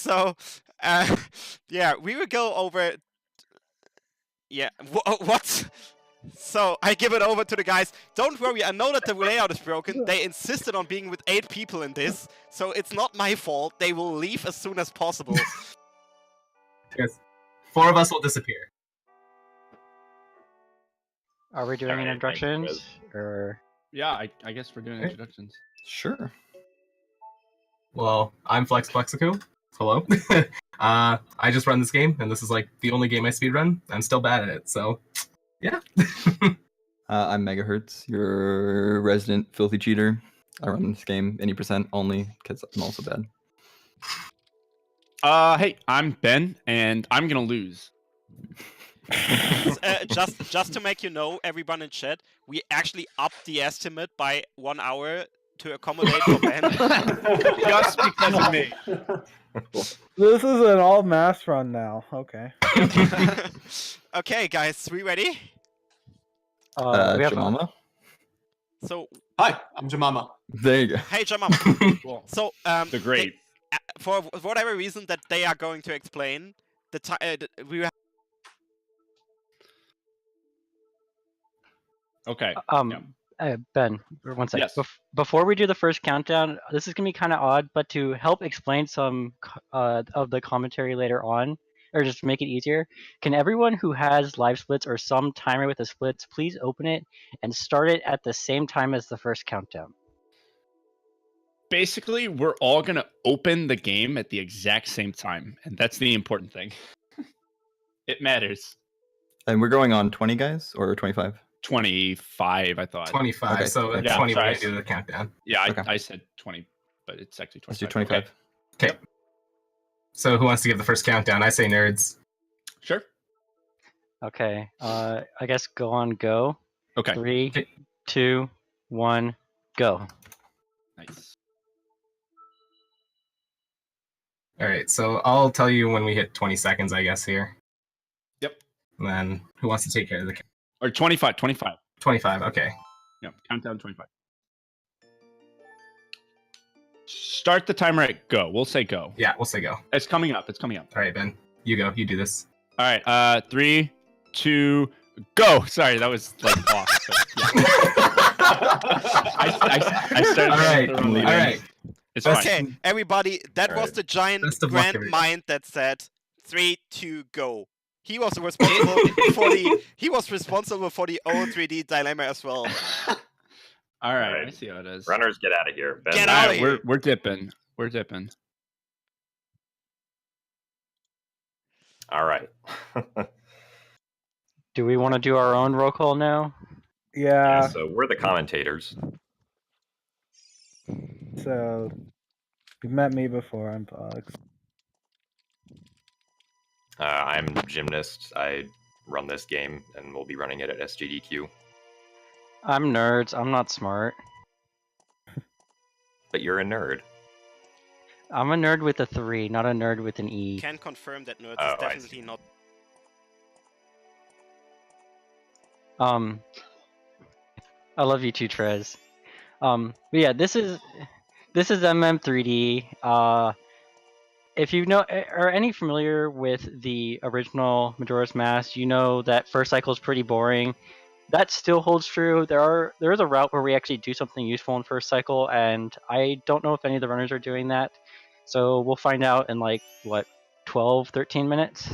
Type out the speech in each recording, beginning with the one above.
So, yeah, we will go over. Yeah, what? So I give it over to the guys. Don't worry, I know that the layout is broken. They insisted on being with 8 people in this, so it's not my fault. They will leave as soon as possible. Yes. 4 of us will disappear. Are we doing Alright, thank you, introductions or? Yeah, I guess we're doing introductions. Sure. Well, I'm Flexico. Hello. I just run this game, and this is like the only game I speedrun. I'm still bad at it, so yeah. I'm Megahertz, your resident filthy cheater. I run this game any percent only because I'm also bad. Hey, I'm Ben, and I'm gonna lose. Just to make you know, everyone in chat, we actually upped the estimate by 1 hour to accommodate for Ben. Just because of me. This is an all mass run now. Okay. Okay, guys, we ready? We have Jamama? So, Hi, I'm Jamama. There you go. hey, Jamama. Cool. So, The great. for whatever reason that they are going to explain, we have. Okay. Ben, 1 second. Yes. Before we do the first countdown, this is gonna be kind of odd, but to help explain some of the commentary later on, or just make it easier, can everyone who has live splits or some timer with the splits please open it and start it at the same time as the first countdown? Basically, we're all gonna open the game at the exact same time, and that's the important thing. It matters. And we're going on 20 guys or 25? 25, I thought. 25, Okay. so at Yeah, 20 when sorry. I do the countdown. Yeah, Okay. I said 20, but it's actually 25. Let's do 25. Okay. So who wants to give the first countdown? I say nerds. Sure. Okay. I guess go on go. Okay. 3, 2, 1, go. Nice. All right, so I'll tell you when we hit 20 seconds, I guess, here. Yep. And then who wants to take care of the Or 25. 25? Okay. Yeah, countdown 25. Start the timer at go. We'll say go. Yeah, we'll say go. All It's coming up. It's coming up. right, Ben, you go. You do this. All right. 3, 2, go. Sorry, that was like off. But, yeah. I started. All right. the wrong lead All in. right. It's fine. Okay, everybody, that was Alright. the giant Best of luck, grand everybody. mind that said 3, 2, go. He was responsible for the O3D dilemma as well. All right. Alright. I see how it is. Runners, get out of here. Ben, Get All outta right, here. we're dipping. We're dipping. All right. Do we want to do our own roll call now? Yeah. So we're the commentators. So you've met me before. I'm Fox. I'm Gymnast. I run this game, and we'll be running it at SGDQ. I'm nerds. I'm not smart. But you're a nerd. I'm a nerd with a 3, not a nerd with an E. Can confirm that nerds Oh, is I definitely see. not. I love you too, Trez. But yeah, this is MM3D. If you know, are any familiar with the original Majora's Mask, you know that first cycle is pretty boring. That still holds true. There is a route where we actually do something useful in first cycle, and I don't know if any of the runners are doing that. So we'll find out in like what 12, 13 minutes.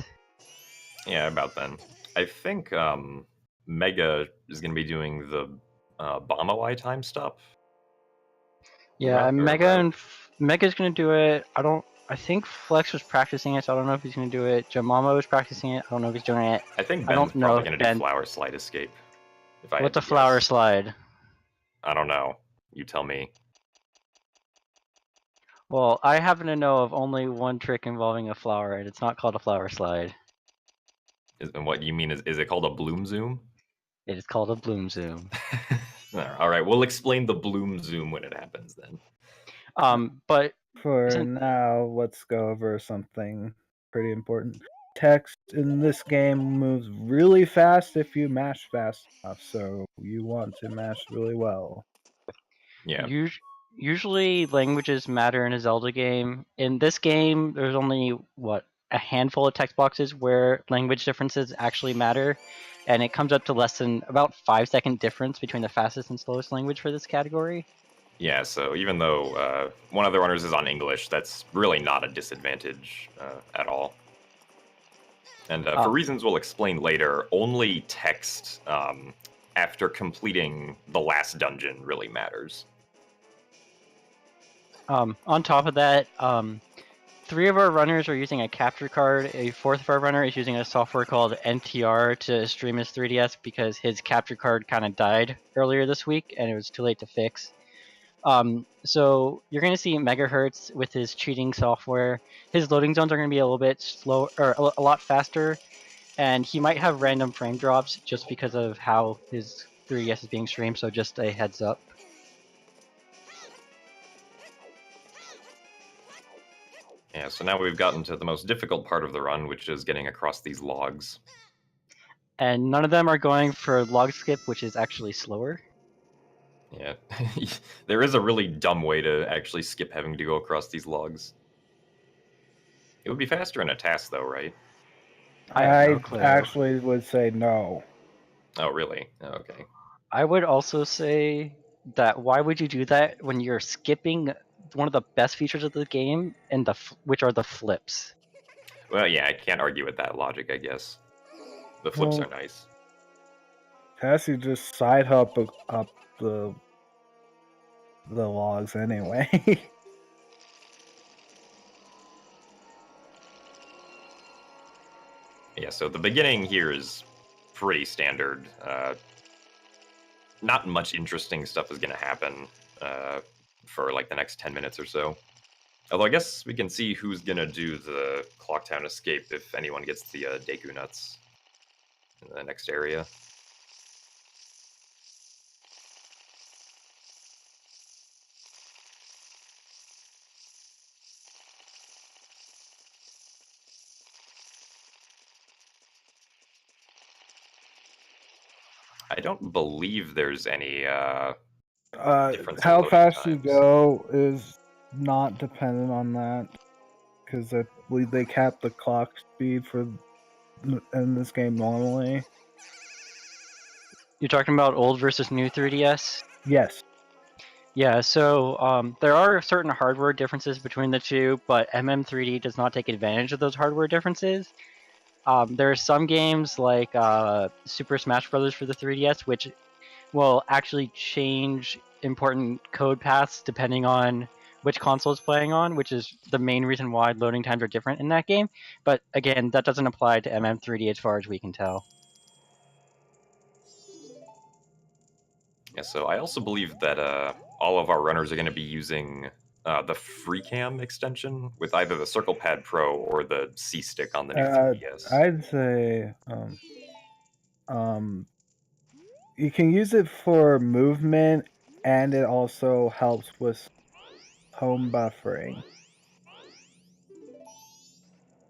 Yeah, about then. I think Mega is going to be doing the Bomb-A-Y time stop. Yeah, Or- Mega's gonna do it. I think Flex was practicing it, so I don't know if he's gonna do it. Jamama was practicing it. I don't know if he's doing it. I think I Ben's don't know probably if going to Ben- do Flower Slide Escape. If I had What's to a flower guess. slide? I don't know. You tell me. Well, I happen to know of only one trick involving a flower, and it's not called a flower slide. And what you mean is it called a Bloom Zoom? It is called a bloom zoom. All right, we'll explain the Bloom Zoom when it happens then. But For Isn't- now, let's go over something pretty important. Text in this game moves really fast if you mash fast enough, so you want to mash really well. Yeah. Usually languages matter in a Zelda game. In this game, there's only, a handful of text boxes where language differences actually matter, and it comes up to less than about 5-second difference between the fastest and slowest language for this category. Yeah, so even though one of the runners is on English, that's really not a disadvantage at all. And for reasons we'll explain later, only text after completing the last dungeon really matters. On top of that, 3 of our runners are using a capture card. A 4th of our runner is using a software called NTR to stream his 3DS because his capture card kind of died earlier this week and it was too late to fix. So you're going to see Megahertz with his cheating software. His loading zones are going to be a little bit slower, or a lot faster, and he might have random frame drops just because of how his 3DS is being streamed. So just a heads up. Yeah, so now we've gotten to the most difficult part of the run, which is getting across these logs. And none of them are going for log skip, which is actually slower. Yeah, there is a really dumb way to actually skip having to go across these logs. It would be faster in a task, though, right? I have no I clue. actually would say no. Oh, really? Oh, okay. I would also say that why would you do that when you're skipping one of the best features of the game, and which are the flips? Well, yeah, I can't argue with that logic, I guess. The flips Well, are nice. Cassie just side hop up the logs anyway. Yeah, so the beginning here is pretty standard. Not much interesting stuff is going to happen for like the next 10 minutes or so. Although I guess we can see who's going to do the Clocktown escape if anyone gets the Deku nuts in the next area. I don't believe there's any difference in How loading fast you times. go is not dependent on that, because I believe they cap the clock speed for in this game normally. You're talking about old versus new 3DS? Yes. Yeah, so there are certain hardware differences between the two, but MM3D does not take advantage of those hardware differences. There are some games like Super Smash Bros. For the 3DS, which will actually change important code paths depending on which console it's playing on, which is the main reason why loading times are different in that game. But again, that doesn't apply to MM3D as far as we can tell. Yeah, so I also believe that all of our runners are going to be using the FreeCam extension with either the Circle Pad Pro or the C Stick on the new 3DS. I'd say you can use it for movement, and it also helps with home buffering.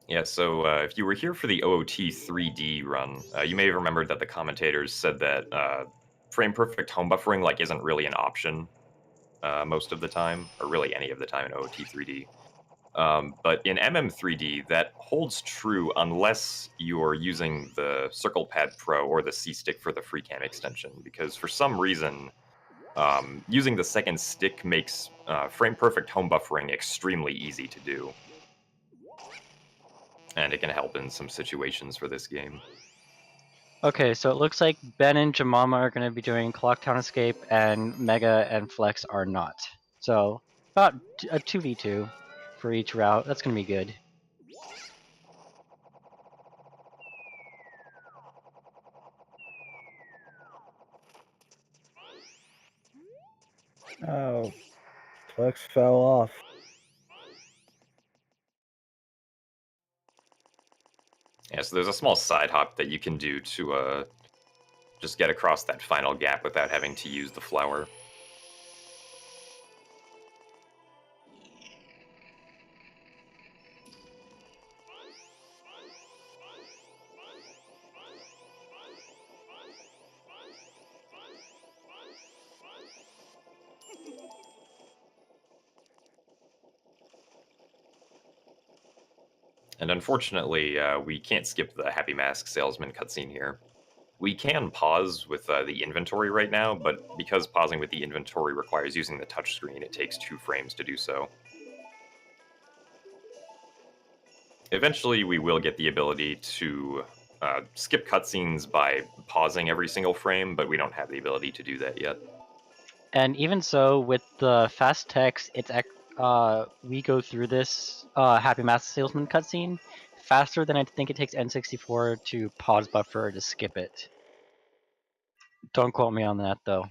Yeah, so if you were here for the OOT 3D run, you may have remembered that the commentators said that frame perfect home buffering like isn't really an option most of the time, or really any of the time in OOT 3D. But in MM3D, that holds true unless you're using the Circle Pad Pro or the C Stick for the FreeCam extension, because for some reason, using the second stick makes frame perfect home buffering extremely easy to do. And it can help in some situations for this game. Okay, so it looks like Ben and Jemima are going to be doing Clocktown Escape, and Mega and Flex are not. So about a 2v2 for each route. That's going to be good. Oh, Flex fell off. Yeah, so there's a small side hop that you can do to just get across that final gap without having to use the flower. And unfortunately, we can't skip the Happy Mask Salesman cutscene here. We can pause with the inventory right now, but because pausing with the inventory requires using the touchscreen, it takes 2 frames to do so. Eventually, we will get the ability to skip cutscenes by pausing every single frame, but we don't have the ability to do that yet. And even so, with the fast text, we go through this Happy Mask Salesman cutscene faster than I think it takes N64 to pause buffer to skip it. Don't quote me on that though.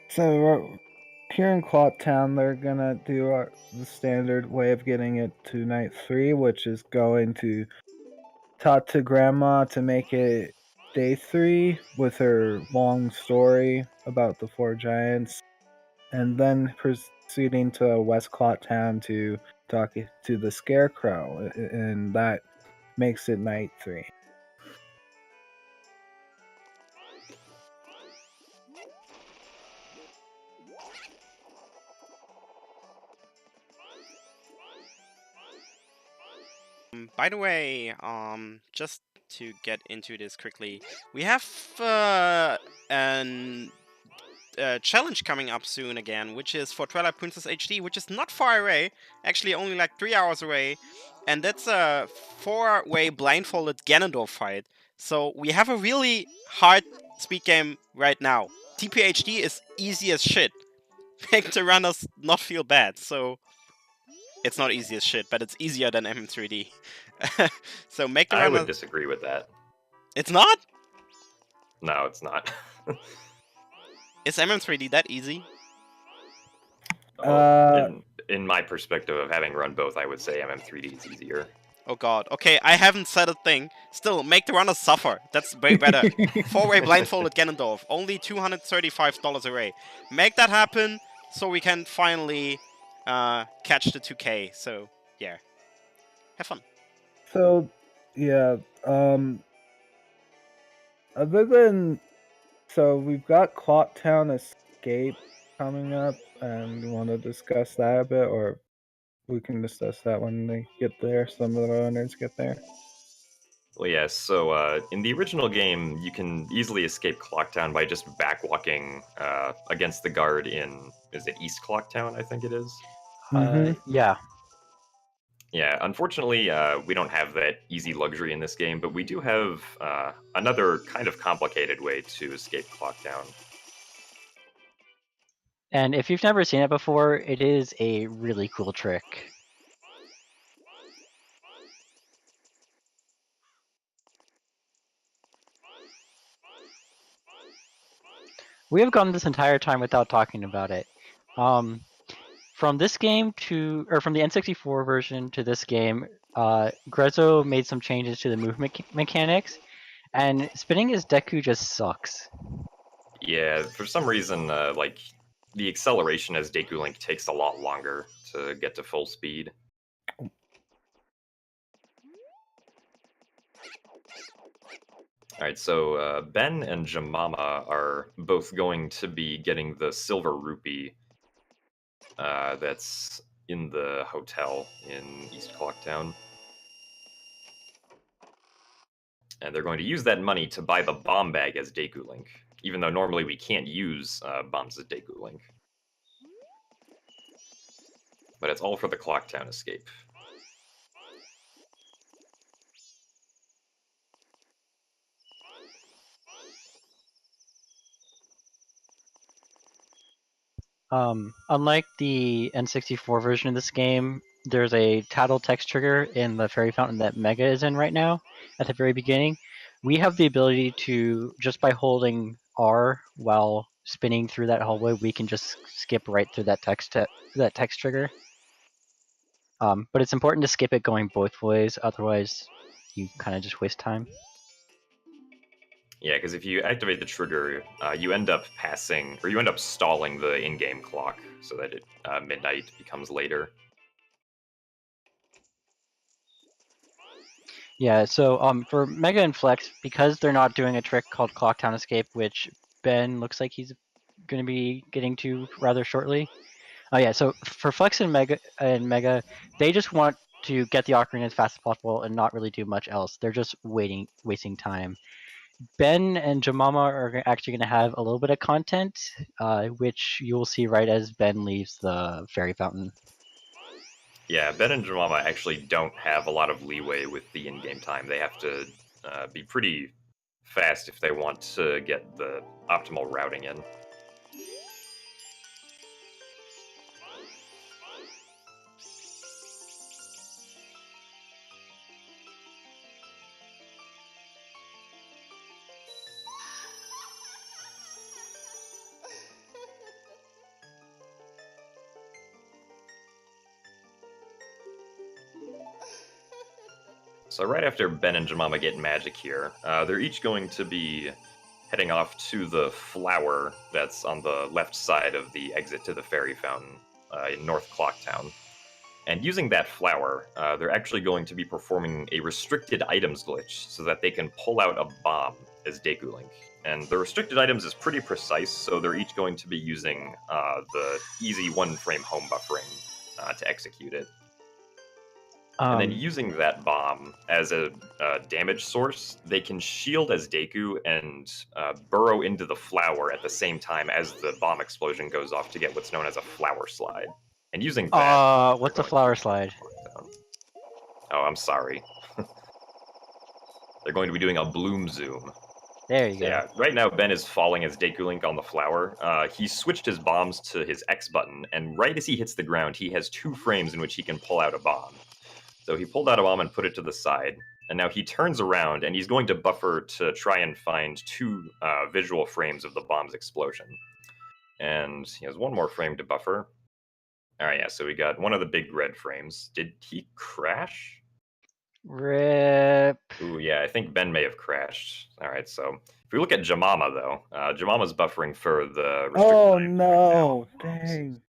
So here in Clocktown, they're gonna do the standard way of getting it to night 3, which is going to talk to Grandma to make it day 3 with her long story about the 4 giants, and then proceeding to West Clocktown to talk to the Scarecrow, and that makes it night 3. By the way, just to get into this quickly, we have an challenge coming up soon again, which is for Twilight Princess HD, which is not far away, actually only like 3 hours away, and that's a 4-way blindfolded Ganondorf fight. So we have a really hard speed game right now. TPHD is easy as shit. Make the runners not feel bad, so it's not easy as shit, but it's easier than MM3D. So make the I runners... would disagree with that. It's not? No, it's not. Is MM3D that easy? In my perspective of having run both, I would say MM3D is easier. Oh god. Okay, I haven't said a thing. Still, make the runners suffer. That's way better. 4-way blindfolded Ganondorf. Only $235 array. Make that happen so we can finally catch the 2K. So, yeah. Have fun. So, yeah, other than... So, we've got Clocktown Escape coming up, and you want to discuss that a bit, or we can discuss that when they get there, some of the owners get there. Well, yes, so in the original game, you can easily escape Clocktown by just backwalking against the guard in, is it East Clocktown, I think it is? Yeah. Yeah, unfortunately, we don't have that easy luxury in this game, but we do have another kind of complicated way to escape Clocktown. And if you've never seen it before, it is a really cool trick. We have gone this entire time without talking about it. From this game from the N64 version to this game, Grezzo made some changes to the movement mechanics, and spinning his Deku just sucks. Yeah, for some reason, like, the acceleration as Deku Link takes a lot longer to get to full speed. Alright, so Ben and Jemama are both going to be getting the silver rupee that's in the hotel in East Clocktown. And they're going to use that money to buy the bomb bag as Deku Link, even though normally we can't use bombs as Deku Link. But it's all for the Clocktown escape. Unlike the N64 version of this game, there's a title text trigger in the fairy fountain that Mega is in right now at the very beginning. We have the ability to, just by holding R while spinning through that hallway, we can just skip right through that text trigger. But it's important to skip it going both ways, otherwise you kind of just waste time. Yeah, because if you activate the trigger, you end up stalling the in-game clock so that midnight becomes later. Yeah, so for Mega and Flex, because they're not doing a trick called Clock Town Escape, which Ben looks like he's going to be getting to rather shortly. Oh yeah, so for Flex and Mega, they just want to get the ocarina as fast as possible and not really do much else. They're just wasting time. Ben and Jamama are actually going to have a little bit of content, which you will see right as Ben leaves the fairy fountain. Yeah, Ben and Jemima actually don't have a lot of leeway with the in-game time. They have to be pretty fast if they want to get the optimal routing in. So right after Ben and Jemima get magic here, they're each going to be heading off to the flower that's on the left side of the exit to the fairy fountain in North Clocktown. And using that flower, they're actually going to be performing a restricted items glitch so that they can pull out a bomb as Deku Link. And the restricted items is pretty precise, so they're each going to be using the easy one-frame home buffering to execute it. And then using that bomb as a damage source, they can shield as Deku and burrow into the flower at the same time as the bomb explosion goes off to get what's known as a flower slide. And using that... What's a flower slide? Oh, I'm sorry. They're going to be doing a bloom zoom. There you go. Yeah, right now Ben is falling as Deku Link on the flower. He switched his bombs to his X button, and right as he hits the ground, he has 2 frames in which he can pull out a bomb. So he pulled out a bomb and put it to the side, and now he turns around and he's going to buffer to try and find 2 visual frames of the bomb's explosion. And he has 1 more frame to buffer. Alright, yeah, so we got one of the big red frames. Did he crash? RIP. Ooh, yeah, I think Ben may have crashed. Alright, so if we look at Jamama, though, Jamama's buffering for the restricted Oh items no, right now. dang.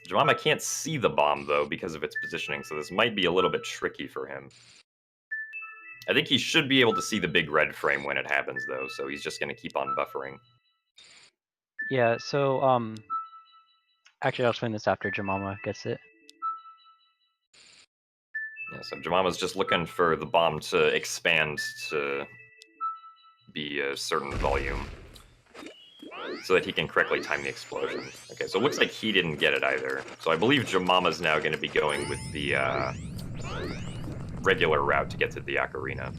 Jemima can't see the bomb, though, because of its positioning, so this might be a little bit tricky for him. I think he should be able to see the big red frame when it happens, though, so he's just going to keep on buffering. Yeah, so, actually I'll explain this after Jamama gets it. Yeah, so Jemima's just looking for the bomb to expand to be a certain volume, so that he can correctly time the explosion. Okay, so it looks like he didn't get it either. So I believe Jemama's now going to be going with the regular route to get to the ocarina.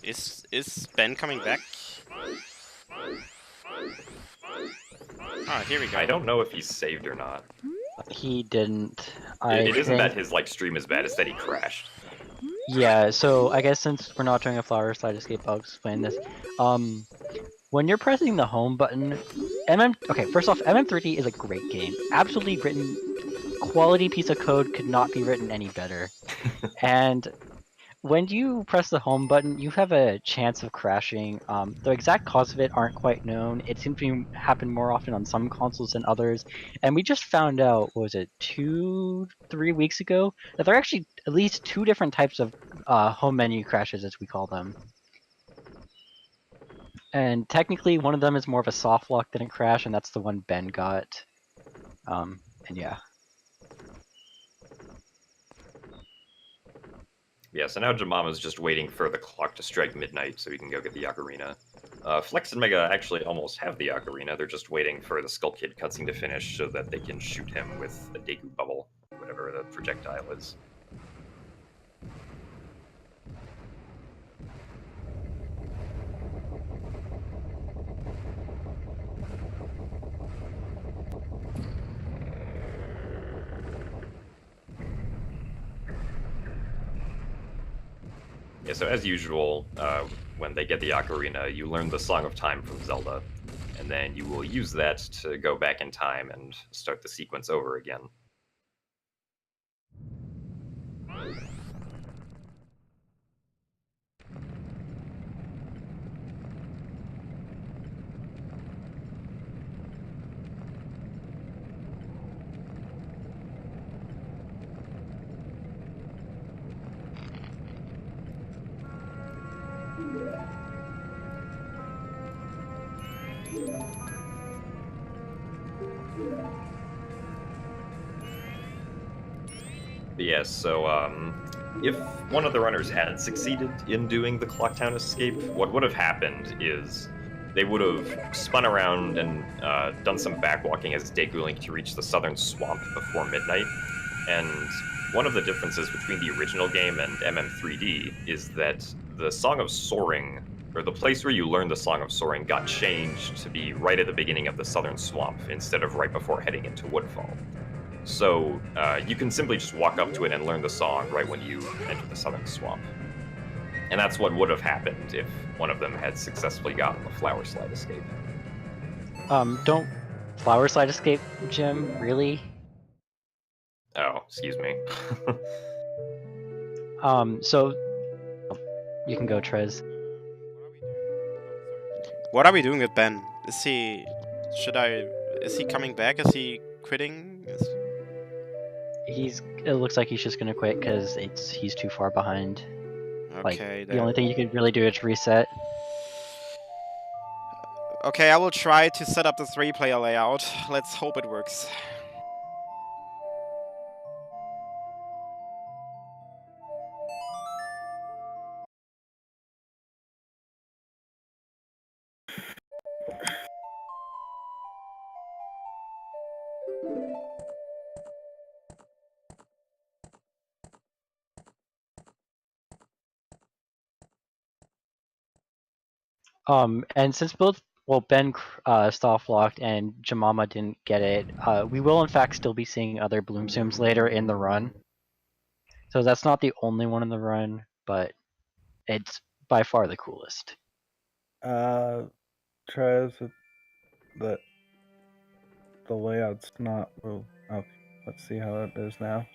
Is Ben coming back? Ah, here we go. I don't know if he's saved or not. He didn't. It isn't that his stream is bad, it's that he crashed. Yeah, so I guess since we're not doing a flower slide escape, I'll explain this. When you're pressing the home button, okay, first off, MM3D is a great game. Absolutely written, quality piece of code, could not be written any better. And when you press the home button, you have a chance of crashing. The exact cause of it aren't quite known. It seems to happen more often on some consoles than others. And we just found out, what was it, 2-3 weeks ago, that there are actually at least 2 different types of home menu crashes, as we call them. And technically, one of them is more of a soft lock than a crash, and that's the one Ben got. And yeah. Yeah, so now Jemama's just waiting for the clock to strike midnight so he can go get the ocarina. Flex and Mega actually almost have the ocarina. They're just waiting for the Skull Kid cutscene to finish so that they can shoot him with a Deku bubble, whatever the projectile is. Yeah, so as usual, when they get the ocarina, you learn the Song of Time from Zelda, and then you will use that to go back in time and start the sequence over again. Yes, so if one of the runners had succeeded in doing the Clocktown escape, what would have happened is they would have spun around and done some backwalking as Deku Link to reach the southern swamp before midnight. And one of the differences between the original game and MM3D is that the Song of Soaring, or the place where you learn the Song of Soaring, got changed to be right at the beginning of the southern swamp instead of right before heading into Woodfall. So you can simply just walk up to it and learn the song right when you enter the southern swamp. And that's what would have happened if one of them had successfully gotten the Flower Slide escape. Don't Flower Slide escape, Jim? Really? Oh, excuse me. So you can go, Trez. What are we doing with Ben? Is he... Is he coming back? Is he quitting? It looks like he's just gonna quit because he's too far behind. Okay, The only thing you could really do is reset. Okay, I will try to set up the 3-player layout. Let's hope it works. And since both Ben soft locked and Jamama didn't get it, we will in fact still be seeing other Bloom Zooms later in the run. So that's not the only one in the run, but it's by far the coolest. Trez, the layout's not real. Okay, let's see how it is now.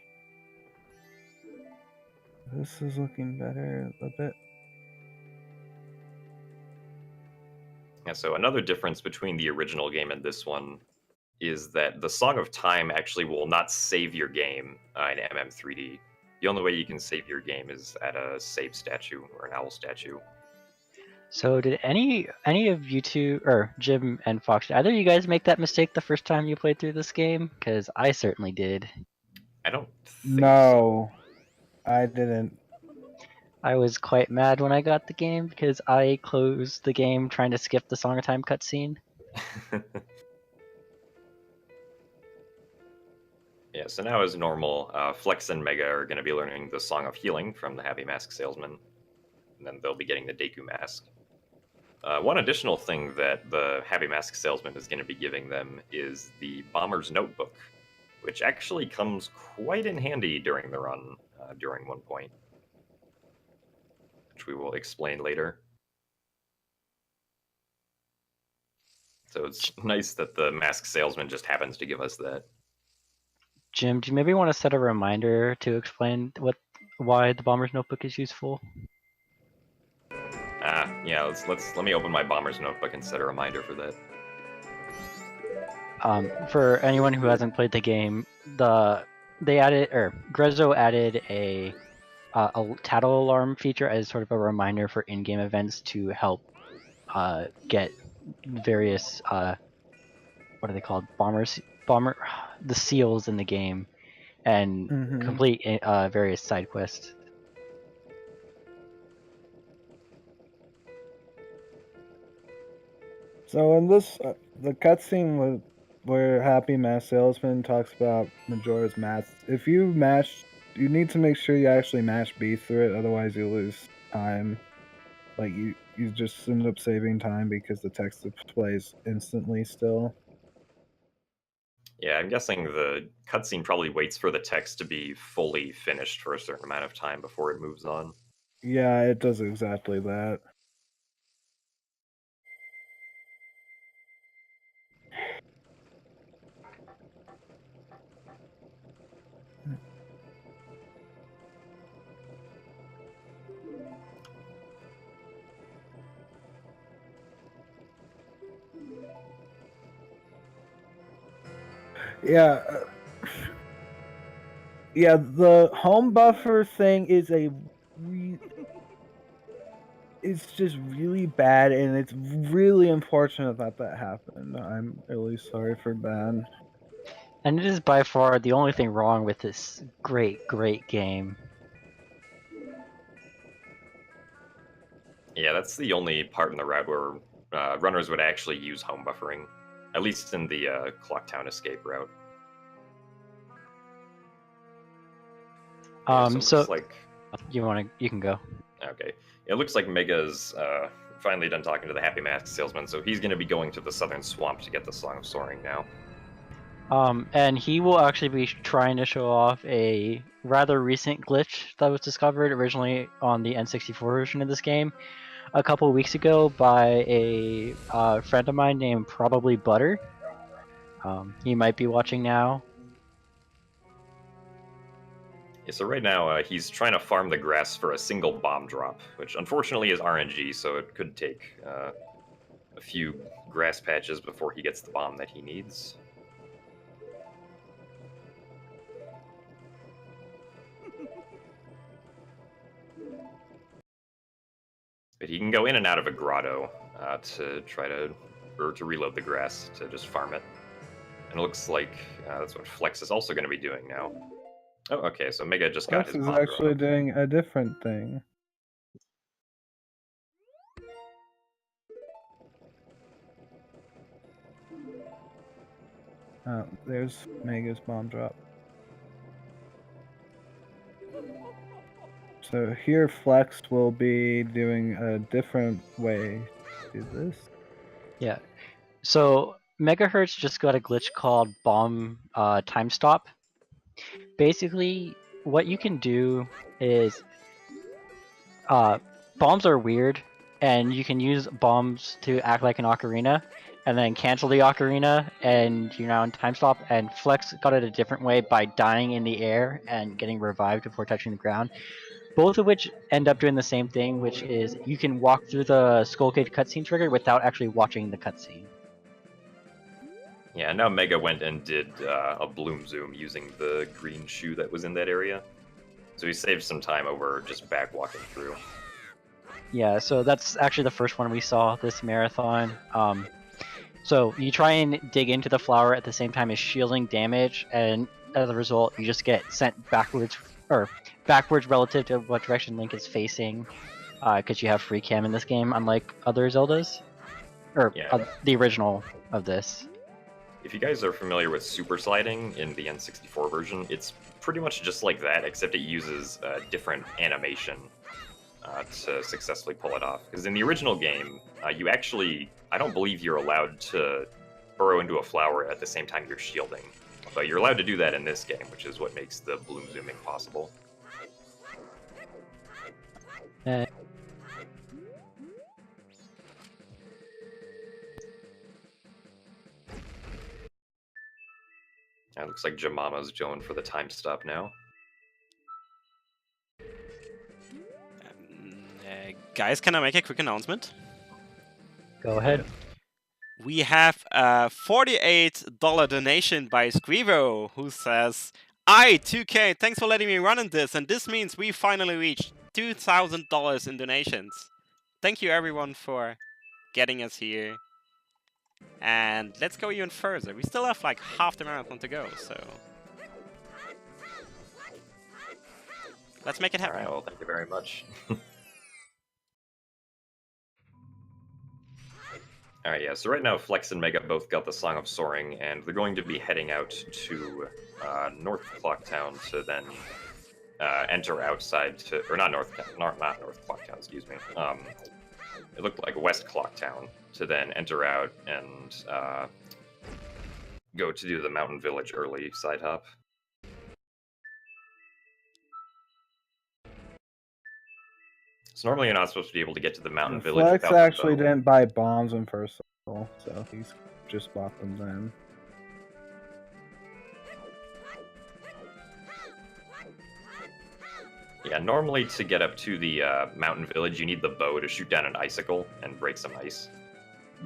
This is looking better a bit. Yeah, so another difference between the original game and this one is that the Song of Time actually will not save your game in MM3D. The only way you can save your game is at a save statue or an owl statue. So did any of you two, or Jim and Fox, did either of you guys make that mistake the first time you played through this game? Because I certainly did. I don't think No, I didn't. I was quite mad when I got the game because I closed the game trying to skip the Song of Time cutscene. so. Yeah, so now as normal, Flex and Mega are going to be learning the Song of Healing from the Happy Mask Salesman, and then they'll be getting the Deku Mask. One additional thing that the Happy Mask Salesman is going to be giving them is the Bomber's Notebook, which actually comes quite in handy during the run, during one point, which we will explain later. So it's nice that the Mask Salesman just happens to give us that. Jim, do you maybe want to set a reminder to explain why the Bomber's Notebook is useful? Yeah, let me open my Bomber's Notebook and set a reminder for that. For anyone who hasn't played the game, Grezzo added a tattle alarm feature as sort of a reminder for in-game events to help get various what are they called? The seals in the game, and complete various side quests. So in this, the cutscene where Happy Mask Salesman talks about Majora's Mask, if you need to make sure you actually mash B through it, otherwise you lose time. Like you just end up saving time because the text displays instantly still. Yeah, I'm guessing the cutscene probably waits for the text to be fully finished for a certain amount of time before it moves on. Yeah, it does exactly that. Yeah. Yeah, the home buffer thing is it's just really bad, and it's really unfortunate that that happened. I'm really sorry for Ben. And it is by far the only thing wrong with this great, great game. Yeah, that's the only part in the route where runners would actually use home buffering, at least in the Clocktown escape route. Yeah, so it So looks like you can go. okay, it looks like Mega's finally done talking to the Happy Mask salesman, so he's going to be going to the Southern Swamp to get the Song of Soaring now. And he will actually be trying to show off a rather recent glitch that was discovered originally on the N64 version of this game a couple of weeks ago by a friend of mine named Probably Butter. He might be watching now. Yeah, so right now he's trying to farm the grass for a single bomb drop, which unfortunately is RNG, so it could take a few grass patches before he gets the bomb that he needs. But he can go in and out of a grotto to try to reload the grass to just farm it. And it looks like that's what Flex is also going to be doing now. Oh, okay, so Mega just got Flex his is bomb actually drop. doing a different thing. There's Mega's bomb drop. So here Flex will be doing a different way to do this. Yeah. So Megahertz just got a glitch called Bomb Time Stop. Basically, what you can do is bombs are weird, and you can use bombs to act like an ocarina, and then cancel the ocarina, and you're now in time stop. And Flex got it a different way by dying in the air and getting revived before touching the ground. Both of which end up doing the same thing, which is you can walk through the Skull Cage cutscene trigger without actually watching the cutscene. Yeah, now Mega went and did a Bloom Zoom using the green shoe that was in that area. So he saved some time over just back walking through. Yeah, so that's actually the first one we saw this marathon. So you try and dig into the flower at the same time as shielding damage, and as a result, you just get sent backwards relative to what direction Link is facing, because you have free cam in this game, unlike other Zeldas, or Yeah. The original of this. If you guys are familiar with super sliding in the N64 version, it's pretty much just like that, except it uses a different animation to successfully pull it off. Because in the original game, you actually, I don't believe you're allowed to burrow into a flower at the same time you're shielding. But you're allowed to do that in this game, which is what makes the bloom zooming possible. It looks like Jamama's going for the time stop now. Guys, can I make a quick announcement? Go ahead. We have a $48 donation by Scrivo, who says, "I, 2K, thanks for letting me run in this, and this means we finally reached $2,000 in donations. Thank you everyone for getting us here. And let's go even further. We still have like half the marathon to go, so let's make it happen." Alright, well, thank you very much. Alright, yeah, so right now Flex and Mega both got the Song of Soaring, and they're going to be heading out to North Clocktown to then enter outside to, or not North Clocktown, excuse me. It looked like West Clocktown to then enter out and go to do the Mountain Village early side hop. So normally you're not supposed to be able to get to the Mountain Village Flex without actually the bow. didn't buy bombs in first cycle, so he's just bought them then. Yeah, normally to get up to the Mountain Village, you need the bow to shoot down an icicle and break some ice.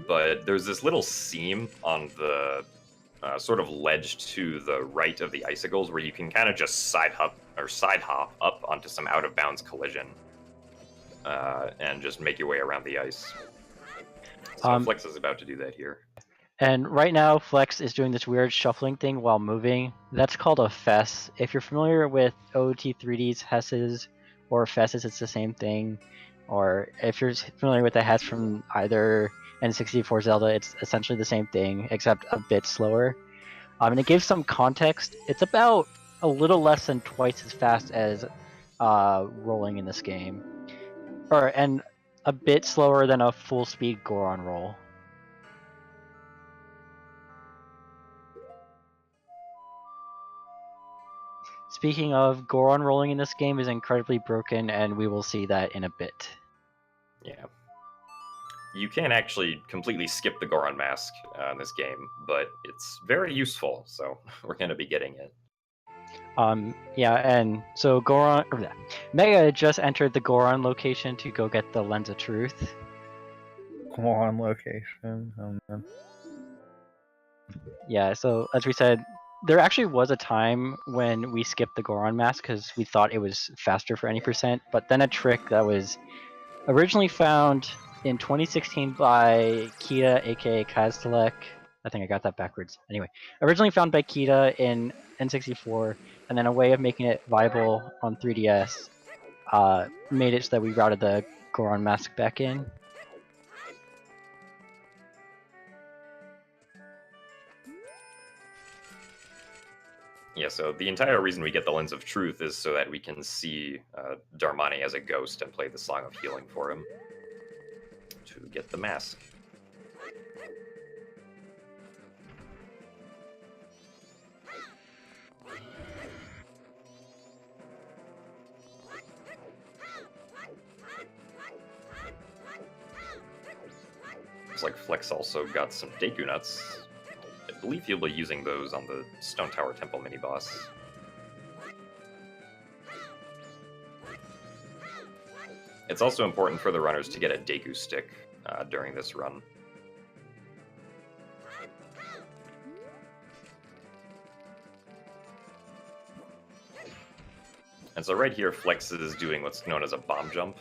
But there's this little seam on the sort of ledge to the right of the icicles where you can kind of just side hop up onto some out-of-bounds collision. and just make your way around the ice. So Flex is about to do that here. And right now, Flex is doing this weird shuffling thing while moving. That's called a fess. If you're familiar with OOT3D's Hesses or fesses, it's the same thing. Or if you're familiar with the Hess from either N64 Zelda, it's essentially the same thing, except a bit slower. And it gives some context. It's about a little less than twice as fast as rolling in this game. And a bit slower than a full-speed Goron roll. Speaking of, Goron rolling in this game is incredibly broken, and we will see that in a bit. Yeah. You can actually completely skip the Goron mask in this game, but it's very useful, so we're going to be getting it. Yeah, and so Mega just entered the Goron location to go get the Lens of Truth. Goron location. Oh, man. Yeah, so as we said, there actually was a time when we skipped the Goron mask because we thought it was faster for any percent, but then a trick that was originally found in 2016 by Kita, aka Kaztelek. I think I got that backwards. Anyway, originally found by Kita in N64, and then a way of making it viable on 3DS made it so that we routed the Goron mask back in. Yeah, so the entire reason we get the Lens of Truth is so that we can see Darmani as a ghost and play the Song of Healing for him to get the mask. Looks like Flex also got some Deku Nuts. I believe he'll be using those on the Stone Tower Temple mini-boss. It's also important for the runners to get a Deku stick during this run. And so right here, Flex is doing what's known as a bomb jump.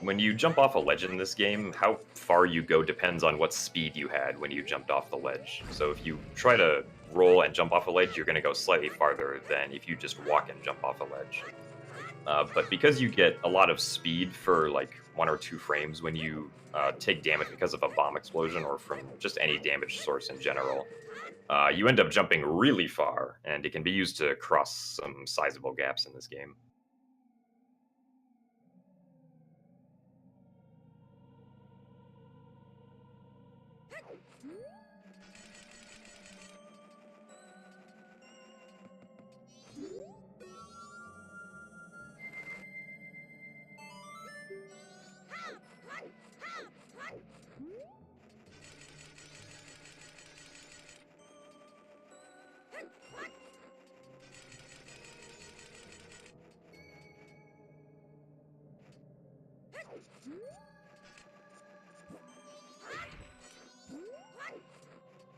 When you jump off a ledge in this game, how far you go depends on what speed you had when you jumped off the ledge. So if you try to roll and jump off a ledge, you're going to go slightly farther than if you just walk and jump off a ledge. But because you get a lot of speed for like 1 or 2 frames when you take damage because of a bomb explosion or from just any damage source in general, you end up jumping really far, and it can be used to cross some sizable gaps in this game.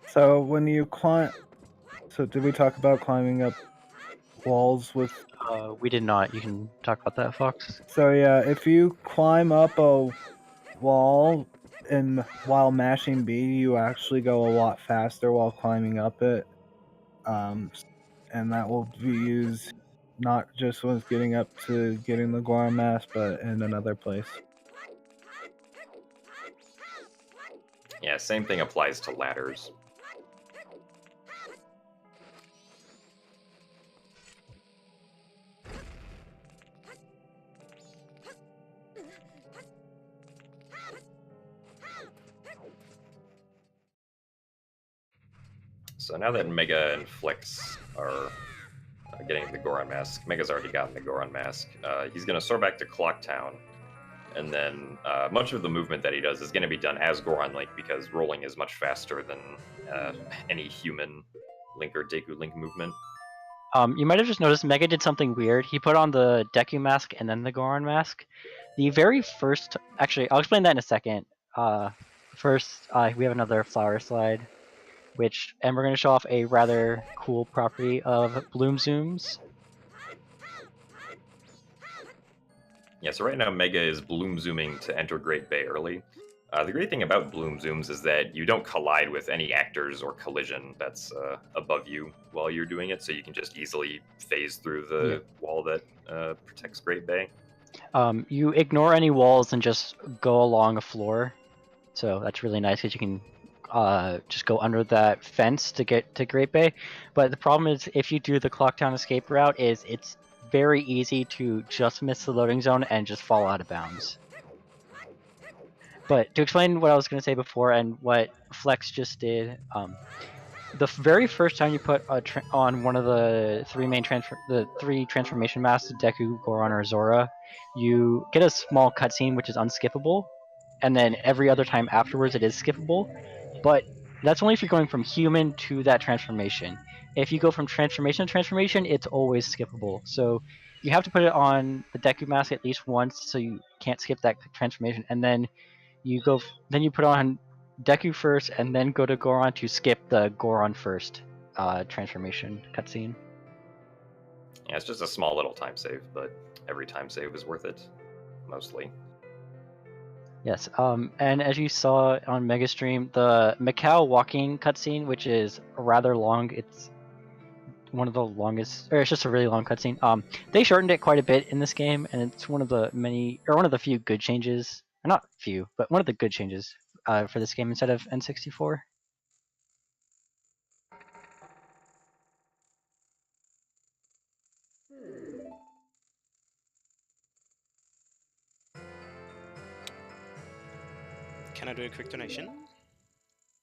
So when you climb, so did we talk about climbing up walls with? We did not. You can talk about that, Fox. So yeah, if you climb up a wall and while mashing B, you actually go a lot faster while climbing up it, and that will be used not just when it's getting up to getting the Goron mask, but in another place. Yeah, same thing applies to ladders. So now that Mega and Flex are getting the Goron mask, Mega's already gotten the Goron mask, he's going to soar back to Clock Town, and then much of the movement that he does is going to be done as Goron Link, because rolling is much faster than any human Link or Deku Link movement. You might have just noticed Mega did something weird. He put on the Deku mask and then the Goron mask. The very first... Actually, I'll explain that in a second. First, we have another flower slide, and we're going to show off a rather cool property of Bloom Zooms. Yeah, so right now Mega is bloom zooming to enter Great Bay early. The great thing about bloom zooms is that you don't collide with any actors or collision that's above you while you're doing it, so you can just easily phase through the wall that protects Great Bay. You ignore any walls and just go along a floor, so that's really nice because you can just go under that fence to get to Great Bay. But the problem is, if you do the Clocktown escape route, it's very easy to just miss the loading zone and just fall out of bounds. But to explain what I was going to say before and what Flex just did, the very first time you put on one of the three transformation masks, Deku, Goran, or Zora, you get a small cutscene which is unskippable, and then every other time afterwards it is skippable. But that's only if you're going from human to that transformation. If you go from transformation to transformation, it's always skippable. So you have to put it on the Deku mask at least once, so you can't skip that transformation, and then you put on Deku first, and then go to Goron to skip the Goron first transformation cutscene. Yeah, it's just a small little time save, but every time save is worth it, mostly. Yes, and as you saw on Mega Stream, the Macau walking cutscene, which is rather long, it's one of the longest, or it's just a really long cutscene. They shortened it quite a bit in this game, and it's one of the few good changes. Not few, but one of the good changes for this game instead of N64. Can I do a quick donation?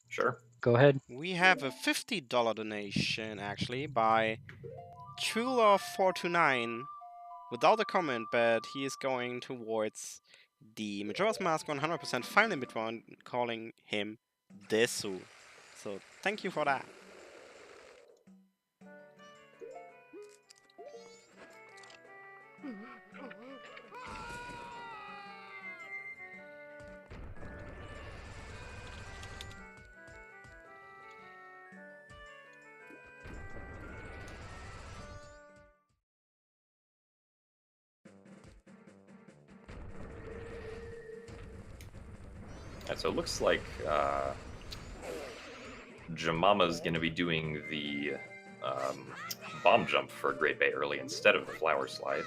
Sure. Go ahead. We have a $50 donation, actually, by TrueLove429, without a comment, but he is going towards the Majora's Mask 100% Fire Limit run, calling him Desu. So, thank you for that. So it looks like Jamama's going to be doing the bomb jump for Great Bay early instead of the flower slide.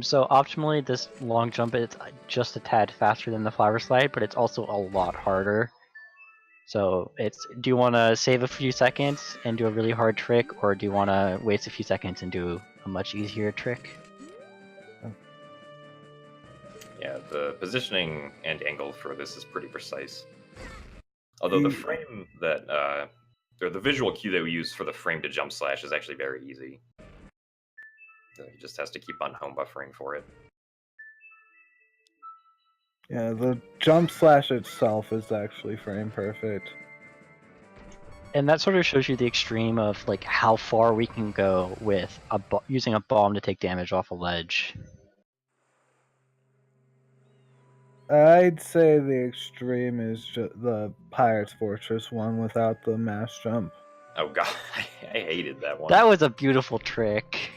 So optimally, this long jump is just a tad faster than the flower slide, but it's also a lot harder. So do you want to save a few seconds and do a really hard trick, or do you want to waste a few seconds and do a much easier trick? Yeah, the positioning and angle for this is pretty precise. Although the frame that, or the visual cue that we use for the frame to jump slash is actually very easy. He just has to keep on home buffering for it. Yeah, the jump slash itself is actually frame perfect. And that sort of shows you the extreme of like how far we can go with using a bomb to take damage off a ledge. I'd say the extreme is the Pirate's Fortress one without the mass jump. Oh god, I hated that one. That was a beautiful trick.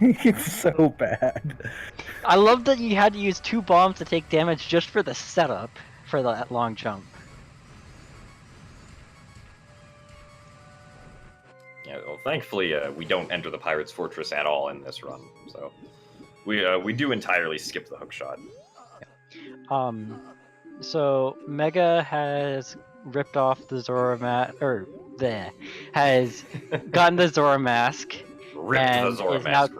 It's so bad. I love that you had to use 2 bombs to take damage just for the setup for that long jump. Yeah, well, thankfully we don't enter the Pirate's Fortress at all in this run, so we do entirely skip the hookshot. So Mega has ripped off the Zora mask, has gotten the Zora mask. Ripped the Zora mask.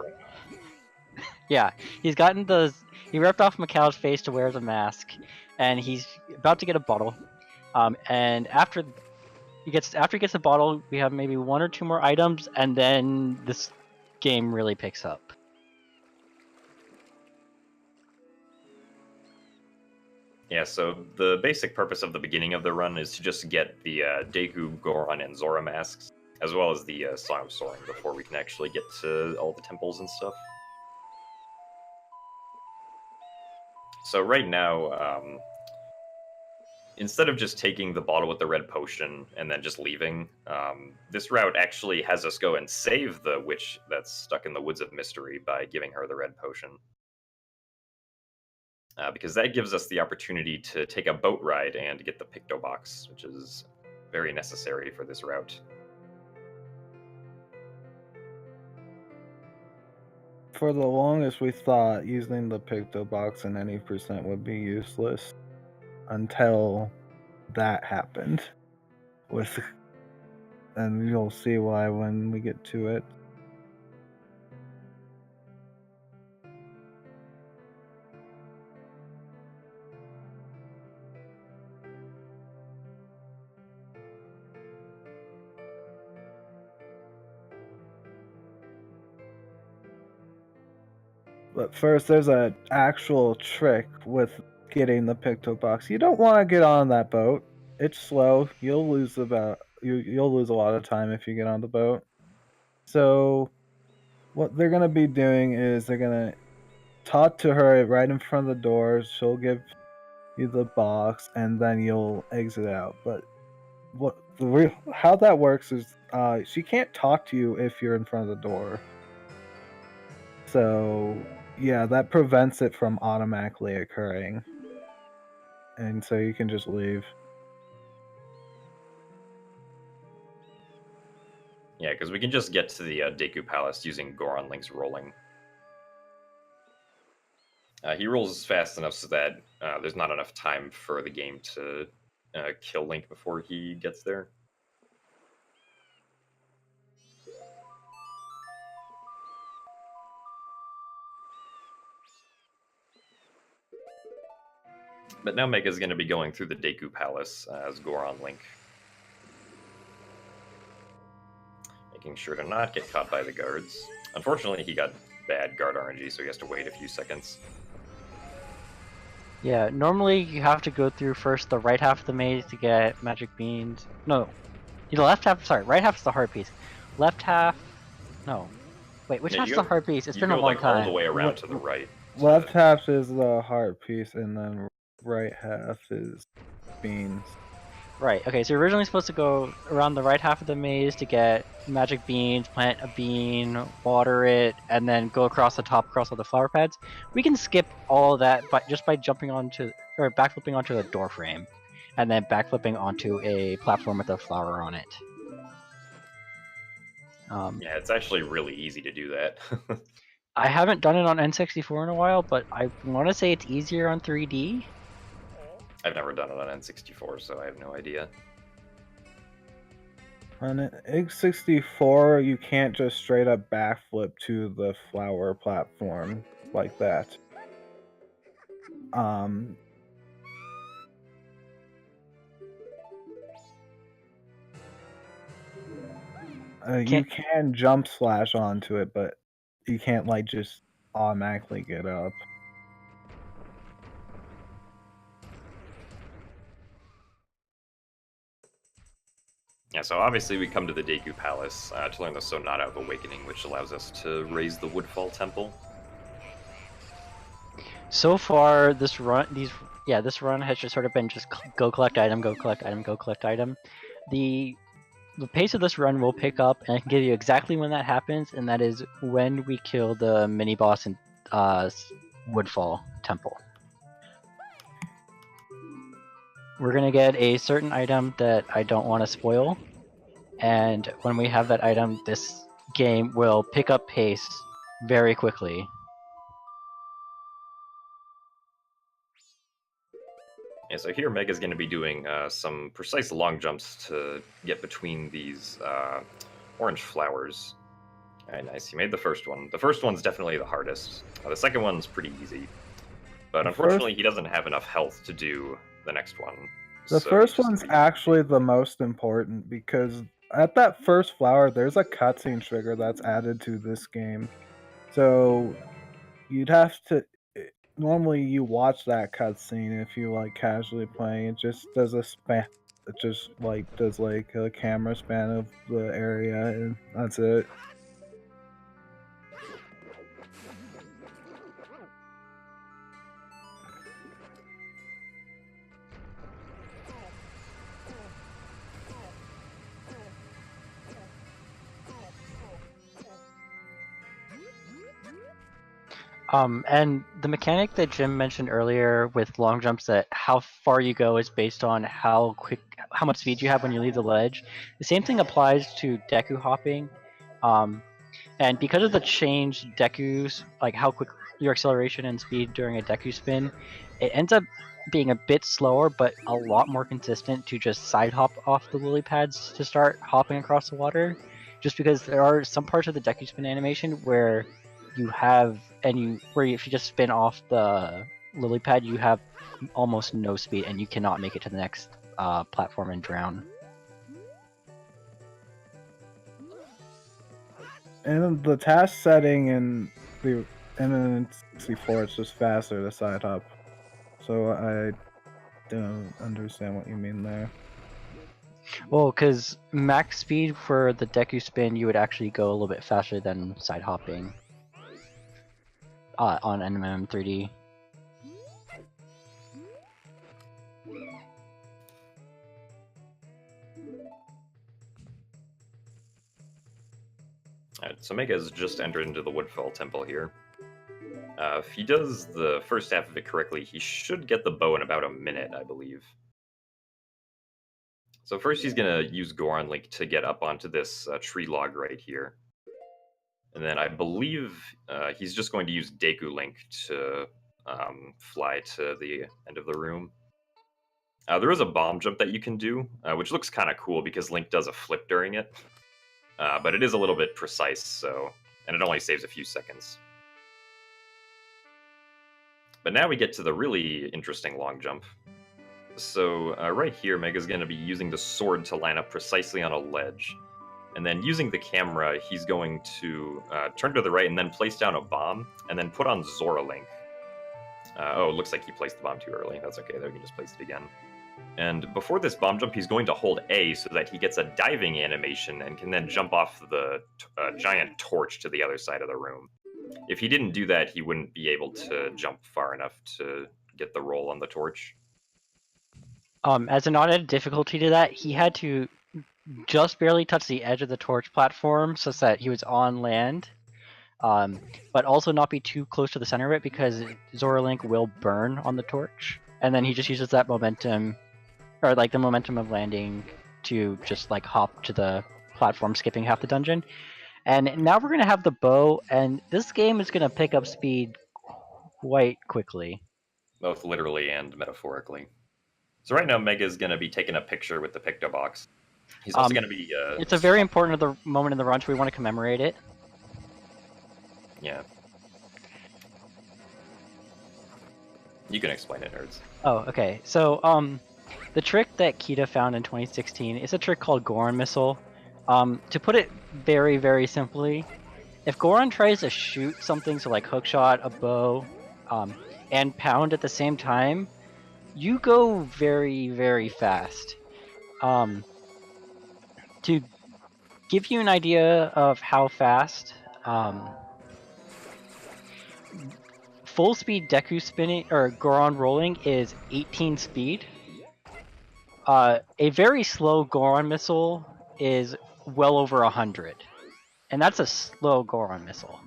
Yeah, he ripped off Macau's face to wear the mask, and he's about to get a bottle. And after he gets the bottle, we have maybe 1 or 2 more items, and then this game really picks up. Yeah, so the basic purpose of the beginning of the run is to just get the Deku, Goran, and Zora masks, as well as the Song of Soaring before we can actually get to all the temples and stuff. So right now, instead of just taking the bottle with the red potion and then just leaving, this route actually has us go and save the witch that's stuck in the Woods of Mystery by giving her the red potion. because that gives us the opportunity to take a boat ride and get the Picto Box, which is very necessary for this route. For the longest, we thought using the Picto Box in any percent would be useless until that happened. And you'll see why when we get to it. But first, there's an actual trick with getting the Picto Box. You don't want to get on that boat. It's slow. You'll lose you'll lose a lot of time if you get on the boat. So what they're gonna be doing is they're gonna talk to her right in front of the door. She'll give you the box, and then you'll exit out. But how that works is she can't talk to you if you're in front of the door. So yeah, that prevents it from automatically occurring. And so you can just leave. Yeah, because we can just get to the Deku Palace using Goron Link's rolling. He rolls fast enough so that there's not enough time for the game to kill Link before he gets there. But now Mega's going to be going through the Deku Palace as Goron Link. Making sure to not get caught by the guards. Unfortunately, he got bad guard RNG, so he has to wait a few seconds. Yeah, normally you have to go through first the right half of the maze to get magic beans. No, the left half. Sorry, right half is the heart piece. Left half. No, wait, which Yeah, half's the heart piece? It's been a go long like time. all the way around to the right. Left half is the heart piece, and then right half is beans. Right, okay, so you're originally supposed to go around the right half of the maze to get magic beans, plant a bean, water it, and then go across the top, across all the flower pads. We can skip all of that just by jumping onto, or backflipping onto the door frame, and then backflipping onto a platform with a flower on it. Yeah, it's actually really easy to do that. I haven't done it on N64 in a while, but I want to say it's easier on 3D. I've never done it on N64, so I have no idea. On N64, you can't just straight up backflip to the flower platform like that. You can jump slash onto it, but you can't like just automatically get up. Yeah, so obviously we come to the Deku Palace to learn the Sonata of Awakening, which allows us to raise the Woodfall Temple. So far, this run has just sort of been just go collect item, go collect item, go collect item. The pace of this run will pick up, and I can give you exactly when that happens, and that is when we kill the mini boss in Woodfall Temple. We're gonna get a certain item that I don't want to spoil, and when we have that item, this game will pick up pace very quickly. Yeah, so here Mega's going to be doing some precise long jumps to get between these orange flowers. Alright, nice. He made the first one. The first one's definitely the hardest. The second one's pretty easy. But unfortunately, he doesn't have enough health to do the next one. The first one's actually the most important, because at that first flower, there's a cutscene trigger that's added to this game. So you'd have to... Normally you watch that cutscene if you like casually playing. It just does a span. It just like does like a camera span of the area, and that's it. And the mechanic that Jim mentioned earlier with long jumps, that how far you go is based on how much speed you have when you leave the ledge. The same thing applies to Deku hopping. And because of the changed Dekus, like how quick your acceleration and speed during a Deku spin, it ends up being a bit slower, but a lot more consistent to just side hop off the lily pads to start hopping across the water. Just because there are some parts of the Deku spin animation where you have, if you just spin off the lily pad, you have almost no speed and you cannot make it to the next platform and drown. And the task setting in the N64, it's just faster to side hop. So I don't understand what you mean there. Well, because max speed for the Deku spin, you would actually go a little bit faster than side hopping on NMM 3D. Alright, so Mega's just entered into the Woodfall Temple here. If he does the first half of it correctly, he should get the bow in about a minute, I believe. So first he's going to use Goron Link to get up onto this tree log right here. And then I believe he's just going to use Deku Link to fly to the end of the room. There is a bomb jump that you can do, which looks kind of cool because Link does a flip during it. But it is a little bit precise, and it only saves a few seconds. But now we get to the really interesting long jump. So right here, Mega's going to be using the sword to line up precisely on a ledge. And then using the camera, he's going to turn to the right and then place down a bomb, and then put on Zora Link. Oh, it looks like he placed the bomb too early. That's okay, though, we can just place it again. And before this bomb jump, he's going to hold A so that he gets a diving animation and can then jump off the giant torch to the other side of the room. If he didn't do that, he wouldn't be able to jump far enough to get the roll on the torch. As an added difficulty to that, he had to just barely touch the edge of the torch platform such that he was on land, but also not be too close to the center of it because Zora Link will burn on the torch. And then he just uses that momentum, or like the momentum of landing, to just like hop to the platform, skipping half the dungeon. And now we're going to have the bow, and this game is going to pick up speed quite quickly. Both literally and metaphorically. So right now, Mega is going to be taking a picture with the Pictobox. He's also going to be... it's a very important moment in the run, so we want to commemorate it. Yeah. You can explain it, nerds. Oh, okay. So, the trick that Kita found in 2016 is a trick called Goran Missile. To put it very, very simply, if Goran tries to shoot something, so like hookshot, a bow, and pound at the same time, you go very, very fast. To give you an idea of how fast, full speed Deku spinning or Goron rolling is 18 speed. A very slow Goron missile is well over 100, and that's a slow Goron missile.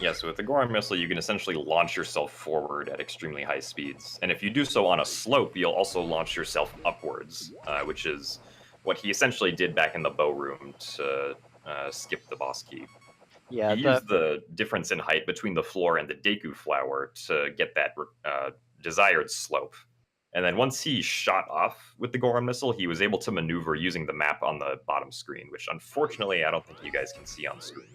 Yeah, so with the Goran Missile, you can essentially launch yourself forward at extremely high speeds. And if you do so on a slope, you'll also launch yourself upwards, which is what he essentially did back in the bow room to skip the boss key. Yeah, he used the difference in height between the floor and the Deku flower to get that desired slope. And then once he shot off with the Goran Missile, he was able to maneuver using the map on the bottom screen, which unfortunately I don't think you guys can see on screen.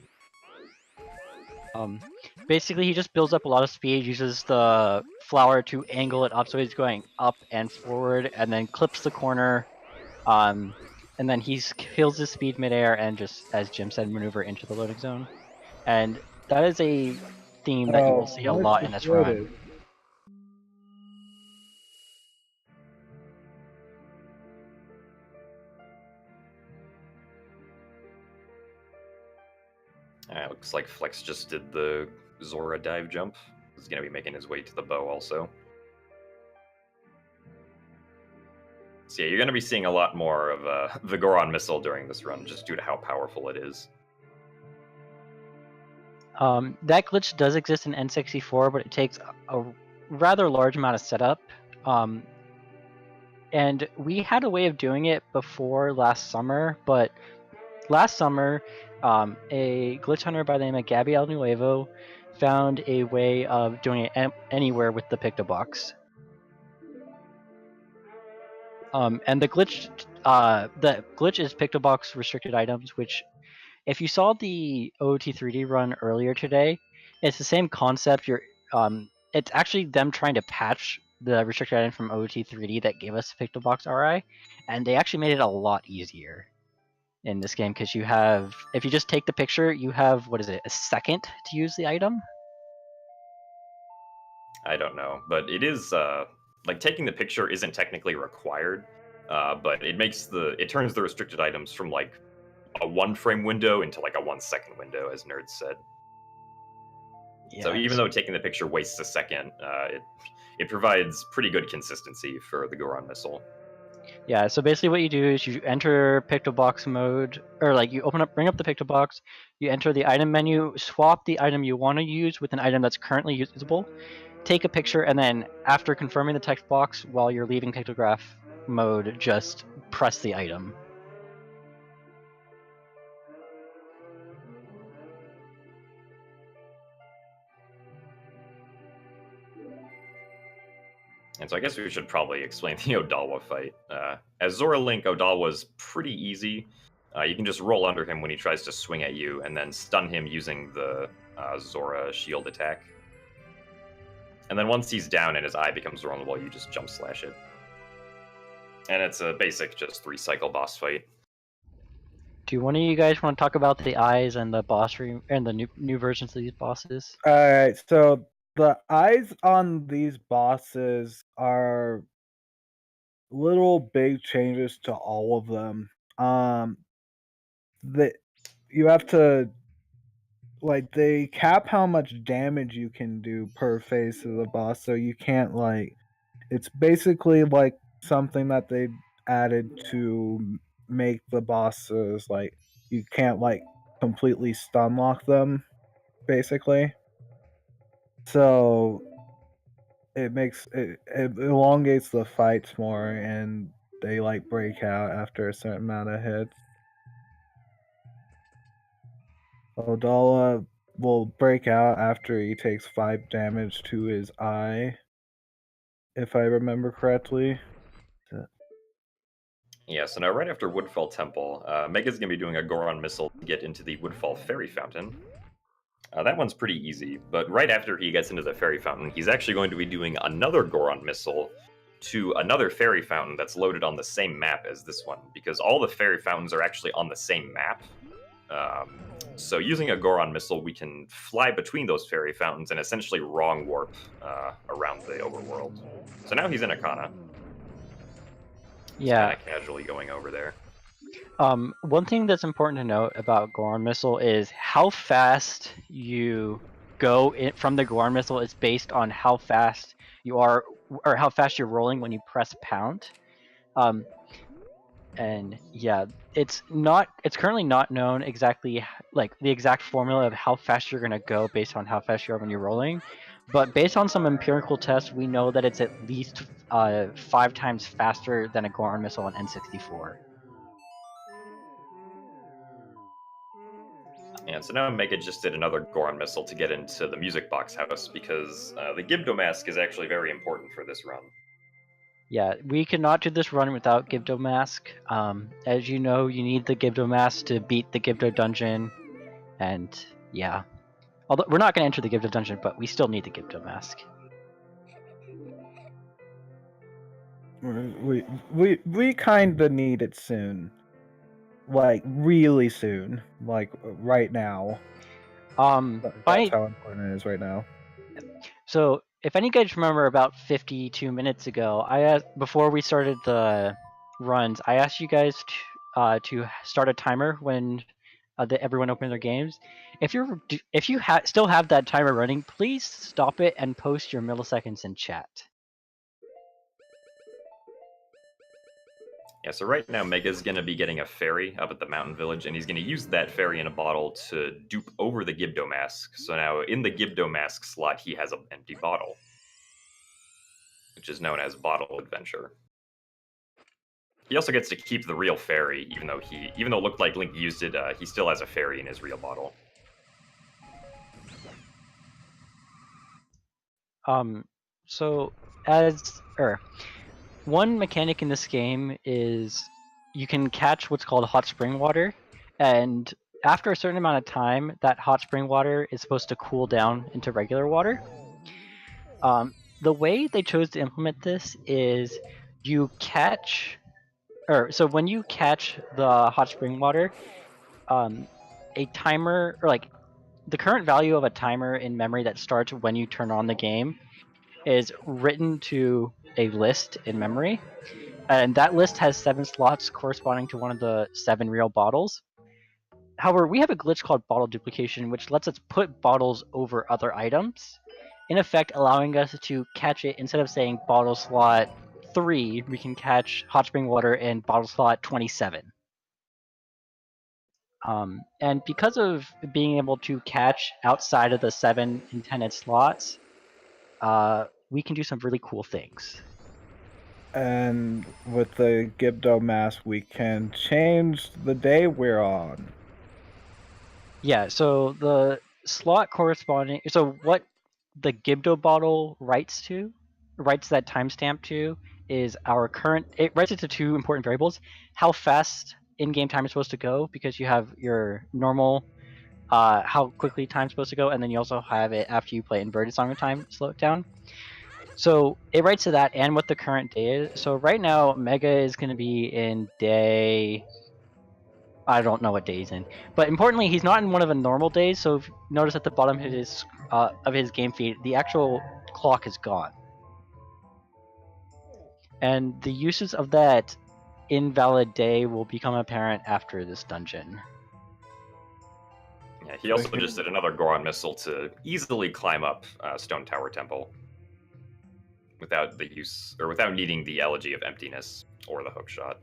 Basically, he just builds up a lot of speed, uses the flower to angle it up so he's going up and forward, and then clips the corner, and then he kills his speed midair and just, as Jim said, maneuver into the loading zone. And that is a theme that you will see a lot in this run. Looks like Flex just did the Zora dive jump. He's going to be making his way to the bow also. So yeah, you're going to be seeing a lot more of the Goran Missile during this run, just due to how powerful it is. That glitch does exist in N64, but it takes a rather large amount of setup. And we had a way of doing it before last summer, but last summer, a glitch hunter by the name of Gabby El Nuevo found a way of doing it anywhere with the Pictobox. And the glitch is Pictobox restricted items, which, if you saw the OOT 3D run earlier today, it's the same concept. It's actually them trying to patch the restricted item from OOT 3D that gave us Pictobox RI, and they actually made it a lot easier in this game because if you just take the picture, you have, a second to use the item? I don't know, but it is like taking the picture isn't technically required, but it turns the restricted items from like a 1-frame window into like a 1-second window, as nerds said. Yeah, so even though taking the picture wastes a second, it provides pretty good consistency for the Goran Missile. Yeah, so basically what you do is you enter Pictobox mode, or like you bring up the Pictobox, you enter the item menu, swap the item you want to use with an item that's currently usable, take a picture, and then after confirming the text box while you're leaving pictograph mode, just press the item. And so I guess we should probably explain the Odalwa fight. As Zora Link, Odalwa's pretty easy. You can just roll under him when he tries to swing at you, and then stun him using the Zora shield attack. And then once he's down and his eye becomes vulnerable, you just jump slash it. And it's a basic just 3-cycle boss fight. Do one of you guys want to talk about the eyes and the and the new versions of these bosses? Alright, so the eyes on these bosses are little big changes to all of them. You have to, like, they cap how much damage you can do per phase of the boss, so you can't, like, it's basically like something that they added to make the bosses, like, you can't, like, completely stun lock them, basically. So it elongates the fights more, and they like break out after a certain amount of hits. Odala will break out after he takes 5 damage to his eye, if I remember correctly. Yeah, so now right after Woodfall Temple, Mega's going to be doing a Goron Missile to get into the Woodfall Fairy Fountain. That one's pretty easy, but right after he gets into the Fairy Fountain, he's actually going to be doing another Goron Missile to another Fairy Fountain that's loaded on the same map as this one, because all the Fairy Fountains are actually on the same map. So using a Goron Missile, we can fly between those Fairy Fountains and essentially wrong warp around the overworld. So now he's in Akana. Yeah. Kind of casually going over there. One thing that's important to note about Goran Missile is how fast you go from the Goran Missile is based on how fast you are, or how fast you're rolling when you press pound. And yeah, it's currently not known exactly, like, the exact formula of how fast you're gonna go based on how fast you are when you're rolling. But based on some empirical tests, we know that it's at least 5 times faster than a Goran Missile on N64. And so now Mega just did another Goron Missile to get into the Music Box House, because the Gibdo Mask is actually very important for this run. Yeah, we cannot do this run without Gibdo Mask. As you know, you need the Gibdo Mask to beat the Gibdo Dungeon, and yeah. Although we're not going to enter the Gibdo Dungeon, but we still need the Gibdo Mask. We kind of need it soon. Like, really soon. Like, right now. That's how important it is right now. So, if any guys remember, about 52 minutes ago, before we started the runs, I asked you guys to start a timer when everyone opened their games. If you still have that timer running, please stop it and post your milliseconds in chat. Yeah, so right now Mega's going to be getting a fairy up at the mountain village, and he's going to use that fairy in a bottle to dupe over the Gibdo mask. So now in the Gibdo mask slot, he has an empty bottle, which is known as Bottle Adventure. He also gets to keep the real fairy, even though it looked like Link used it, he still has a fairy in his real bottle. So one mechanic in this game is you can catch what's called hot spring water, and after a certain amount of time, that hot spring water is supposed to cool down into regular water. The way they chose to implement this is you catch, so when you catch the hot spring water, a timer, or like the current value of a timer in memory that starts when you turn on the game is written to a list in memory, and that list has 7 slots corresponding to one of the 7 real bottles. However, we have a glitch called bottle duplication, which lets us put bottles over other items, in effect allowing us to catch it. Instead of saying bottle slot 3, we can catch hot spring water in bottle slot 27. And because of being able to catch outside of the 7 intended slots, we can do some really cool things. And with the Gibdo mask, we can change the day we're on. Yeah, so the slot corresponding, so what the Gibdo bottle writes that timestamp to, is our current, it writes it to 2 important variables: how fast in-game time is supposed to go, because you have your normal, how quickly time's supposed to go, and then you also have it after you play inverted song of time, slow it down. So it writes to that and what the current day is. So right now, Mega is going to be in day, I don't know what day he's in, but importantly, he's not in one of the normal days. So if you notice at the bottom of his game feed, the actual clock is gone, and the uses of that invalid day will become apparent after this dungeon. Yeah, he also just did another Goran Missile to easily climb up Stone Tower Temple without needing the Elegy of Emptiness or the hook shot.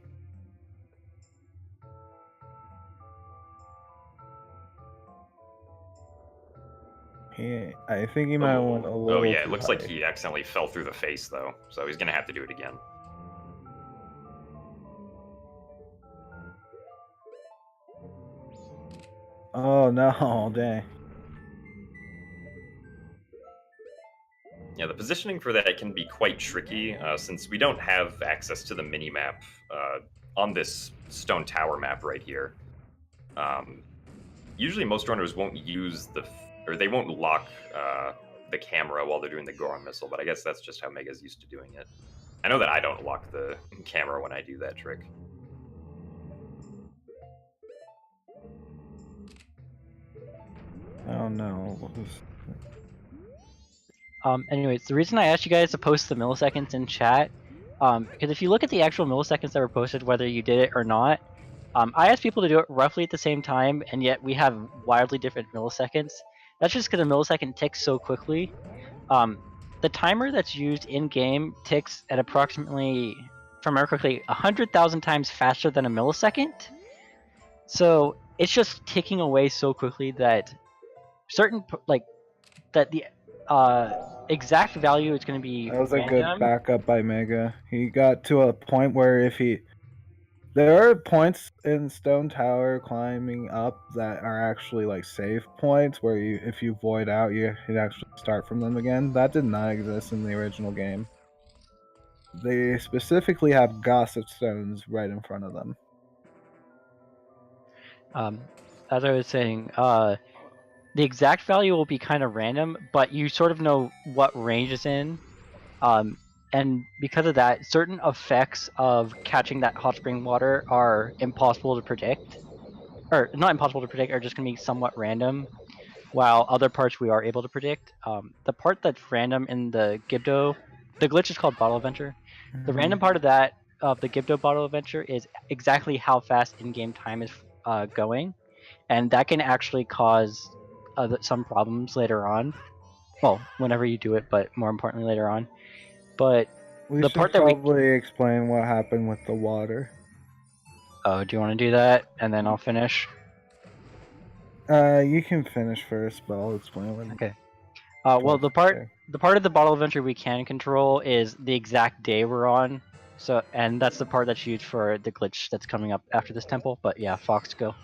I think he might have went a little. Oh yeah, it too looks high. like he accidentally fell through the face though, so he's gonna have to do it again. Oh no, dang. Yeah, the positioning for that can be quite tricky, since we don't have access to the mini-map on this Stone Tower map right here. Usually most runners won't use they won't lock the camera while they're doing the Goran Missile, but I guess that's just how Mega's used to doing it. I know that I don't lock the camera when I do that trick. Oh no. Anyways, the reason I asked you guys to post the milliseconds in chat, because if you look at the actual milliseconds that were posted, whether you did it or not, I asked people to do it roughly at the same time, and yet we have wildly different milliseconds. That's just because a millisecond ticks so quickly. The timer that's used in-game ticks at approximately, if I remember correctly, 100,000 times faster than a millisecond. So it's just ticking away so quickly that the exact value is going to be That was random. a good backup by Mega. He got to a point where there are points in Stone Tower climbing up that are actually like save points where if you void out, you can actually start from them again. That did not exist in the original game. They specifically have gossip stones right in front of them. As I was saying, the exact value will be kind of random, but you sort of know what range it's in. And because of that, certain effects of catching that hot spring water are impossible to predict. Or not impossible to predict, are just going to be somewhat random, while other parts we are able to predict. The part that's random in the Gibdo, the glitch is called Bottle Adventure. The random part of that, of the Gibdo Bottle Adventure, is exactly how fast in-game time is going. And that can actually cause some problems later on. Well, whenever you do it, but more importantly later on. But We the should part that we probably explain what happened with the water. Oh, do you want to do that, and then I'll finish? You can finish first, but I'll explain when. Okay. Well, the part Okay. of the bottle adventure we can control is the exact day we're on. So, and that's the part that's used for the glitch that's coming up after this temple. But yeah, Fox, go.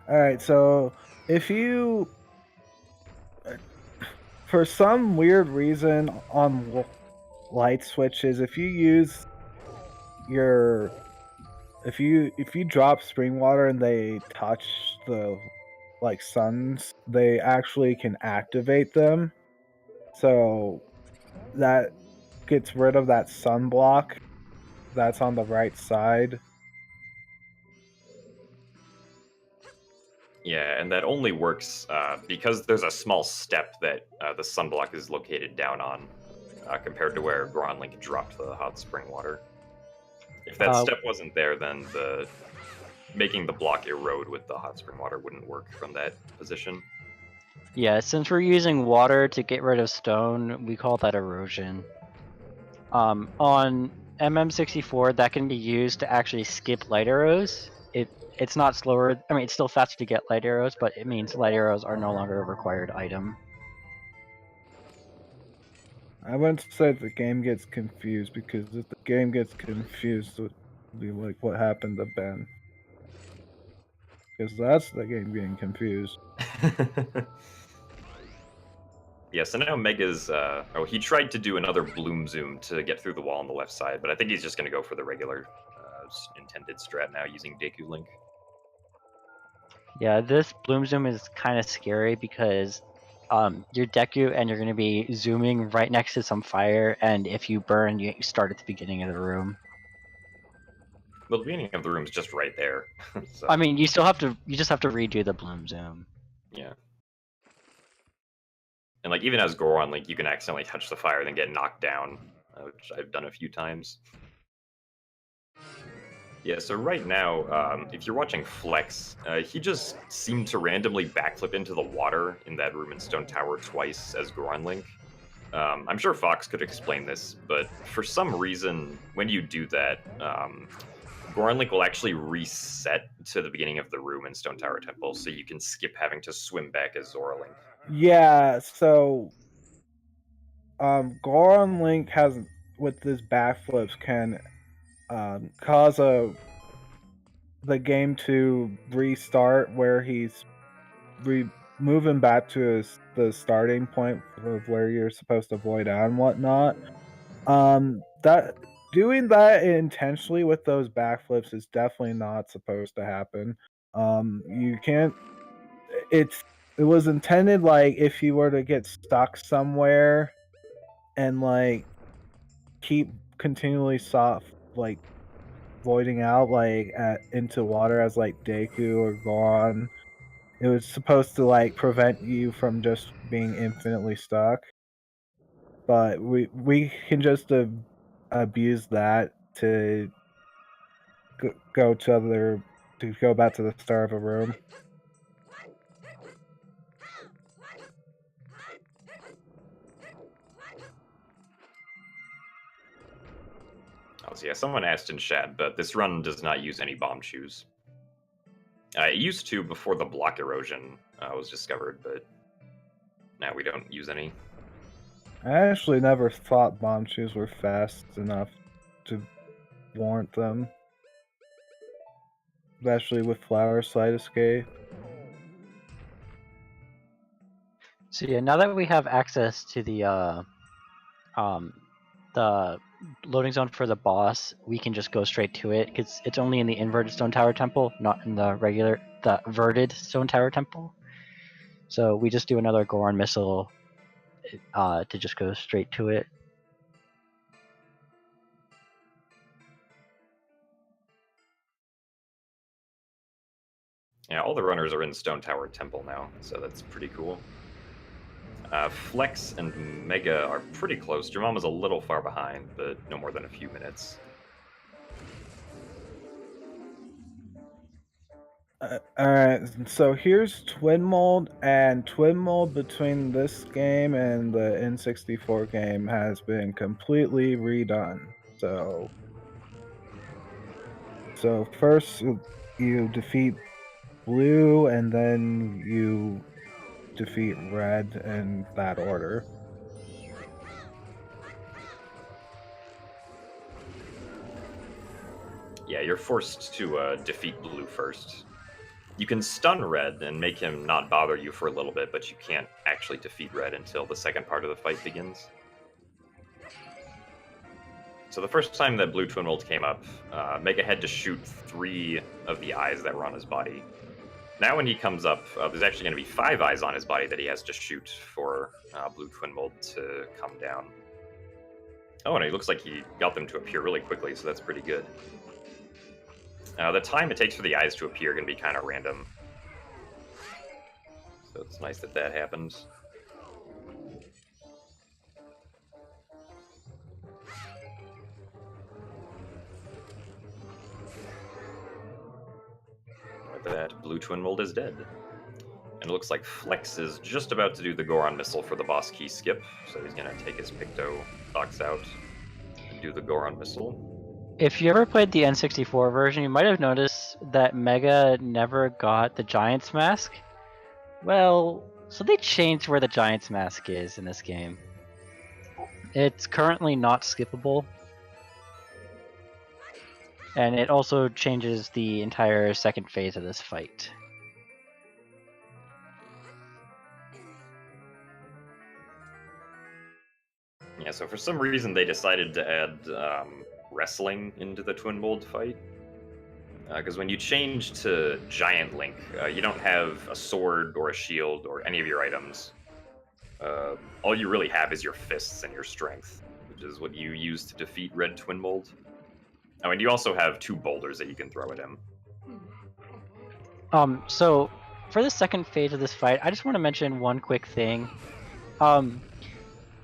All right, so if you, for some weird reason on light switches, if you use your, if you drop spring water and they touch the like suns, they actually can activate them. So that gets rid of that sun block that's on the right side. Yeah, and that only works because there's a small step that the sunblock is located down on, compared to where Goran Link dropped the hot spring water. If that step wasn't there, then making the block erode with the hot spring water wouldn't work from that position. Yeah, since we're using water to get rid of stone, we call that erosion. On MM64, that can be used to actually skip light arrows. It's not slower. I mean, it's still faster to get light arrows, but it means light arrows are no longer a required item. I wouldn't say the game gets confused, because if the game gets confused, it would be like what happened to Ben. Because that's the game getting confused. Yeah, so now Mega's, he tried to do another bloom zoom to get through the wall on the left side, but I think he's just going to go for the regular intended strat now using Deku Link. Yeah, this bloom zoom is kind of scary because you're Deku and you're going to be zooming right next to some fire, and if you burn, you start at the beginning of the room. Well, the beginning of the room is just right there. So, I mean, you just have to redo the bloom zoom. yeah. And like even as Goron Link, you can accidentally touch the fire and then get knocked down, which I've done a few times. Yeah, so right now, if you're watching Flex, he just seemed to randomly backflip into the water in that room in Stone Tower twice as Goron Link. I'm sure Fox could explain this, but for some reason, when you do that, Goron Link will actually reset to the beginning of the room in Stone Tower Temple, so you can skip having to swim back as Zora Link. Yeah, so Goron Link has, with his backflips, can cause the game to restart where he's moving back to the starting point of where you're supposed to void out and whatnot. That doing that intentionally with those backflips is definitely not supposed to happen. You can't. It was intended like if you were to get stuck somewhere and like keep continually like voiding out like into water as like Deku or Goron. It was supposed to like prevent you from just being infinitely stuck. But we can just abuse that to go back to the start of a room. Oh, so yeah, someone asked in chat, but this run does not use any bomb shoes. It used to before the block erosion was discovered, but now we don't use any. I actually never thought bomb shoes were fast enough to warrant them, especially with Flower Slide Escape. So yeah, now that we have access to the loading zone for the boss, we can just go straight to it because it's only in the inverted Stone Tower Temple, not in the verted Stone Tower Temple. So we just do another Goran Missile to just go straight to it. Yeah, all the runners are in Stone Tower Temple now, so that's pretty cool. Flex and Mega are pretty close. Jermama's a little far behind, but no more than a few minutes. Alright, so here's Twin Mold, and Twin Mold between this game and the N64 game has been completely redone. So So first you defeat blue, and then you defeat red in that order. Yeah, you're forced to defeat blue first. You can stun red and make him not bother you for a little bit, but you can't actually defeat red until the second part of the fight begins. So the first time that Blue Twin Volt came up, Mega had to shoot 3 of the eyes that were on his body. Now when he comes up, there's actually going to be 5 eyes on his body that he has to shoot for Blue Twin Volt to come down. Oh, and it looks like he got them to appear really quickly, so that's pretty good. The time it takes for the eyes to appear can be kind of random. So it's nice that that happens. Like that, Blue Twin Mold is dead. And it looks like Flex is just about to do the Goran Missile for the boss key skip, so he's going to take his Picto Box out and do the Goran Missile. If you ever played the N64 version, you might have noticed that Mega never got the Giant's Mask. Well, so they changed where the Giant's Mask is in this game. It's currently not skippable. And it also changes the entire second phase of this fight. Yeah, so for some reason they decided to add wrestling into the Twin Mold fight. Because when you change to Giant Link, you don't have a sword or a shield or any of your items. All you really have is your fists and your strength, which is what you use to defeat Red Twin Mold. Oh, and you also have 2 boulders that you can throw at him. So for the second phase of this fight, I just want to mention one quick thing.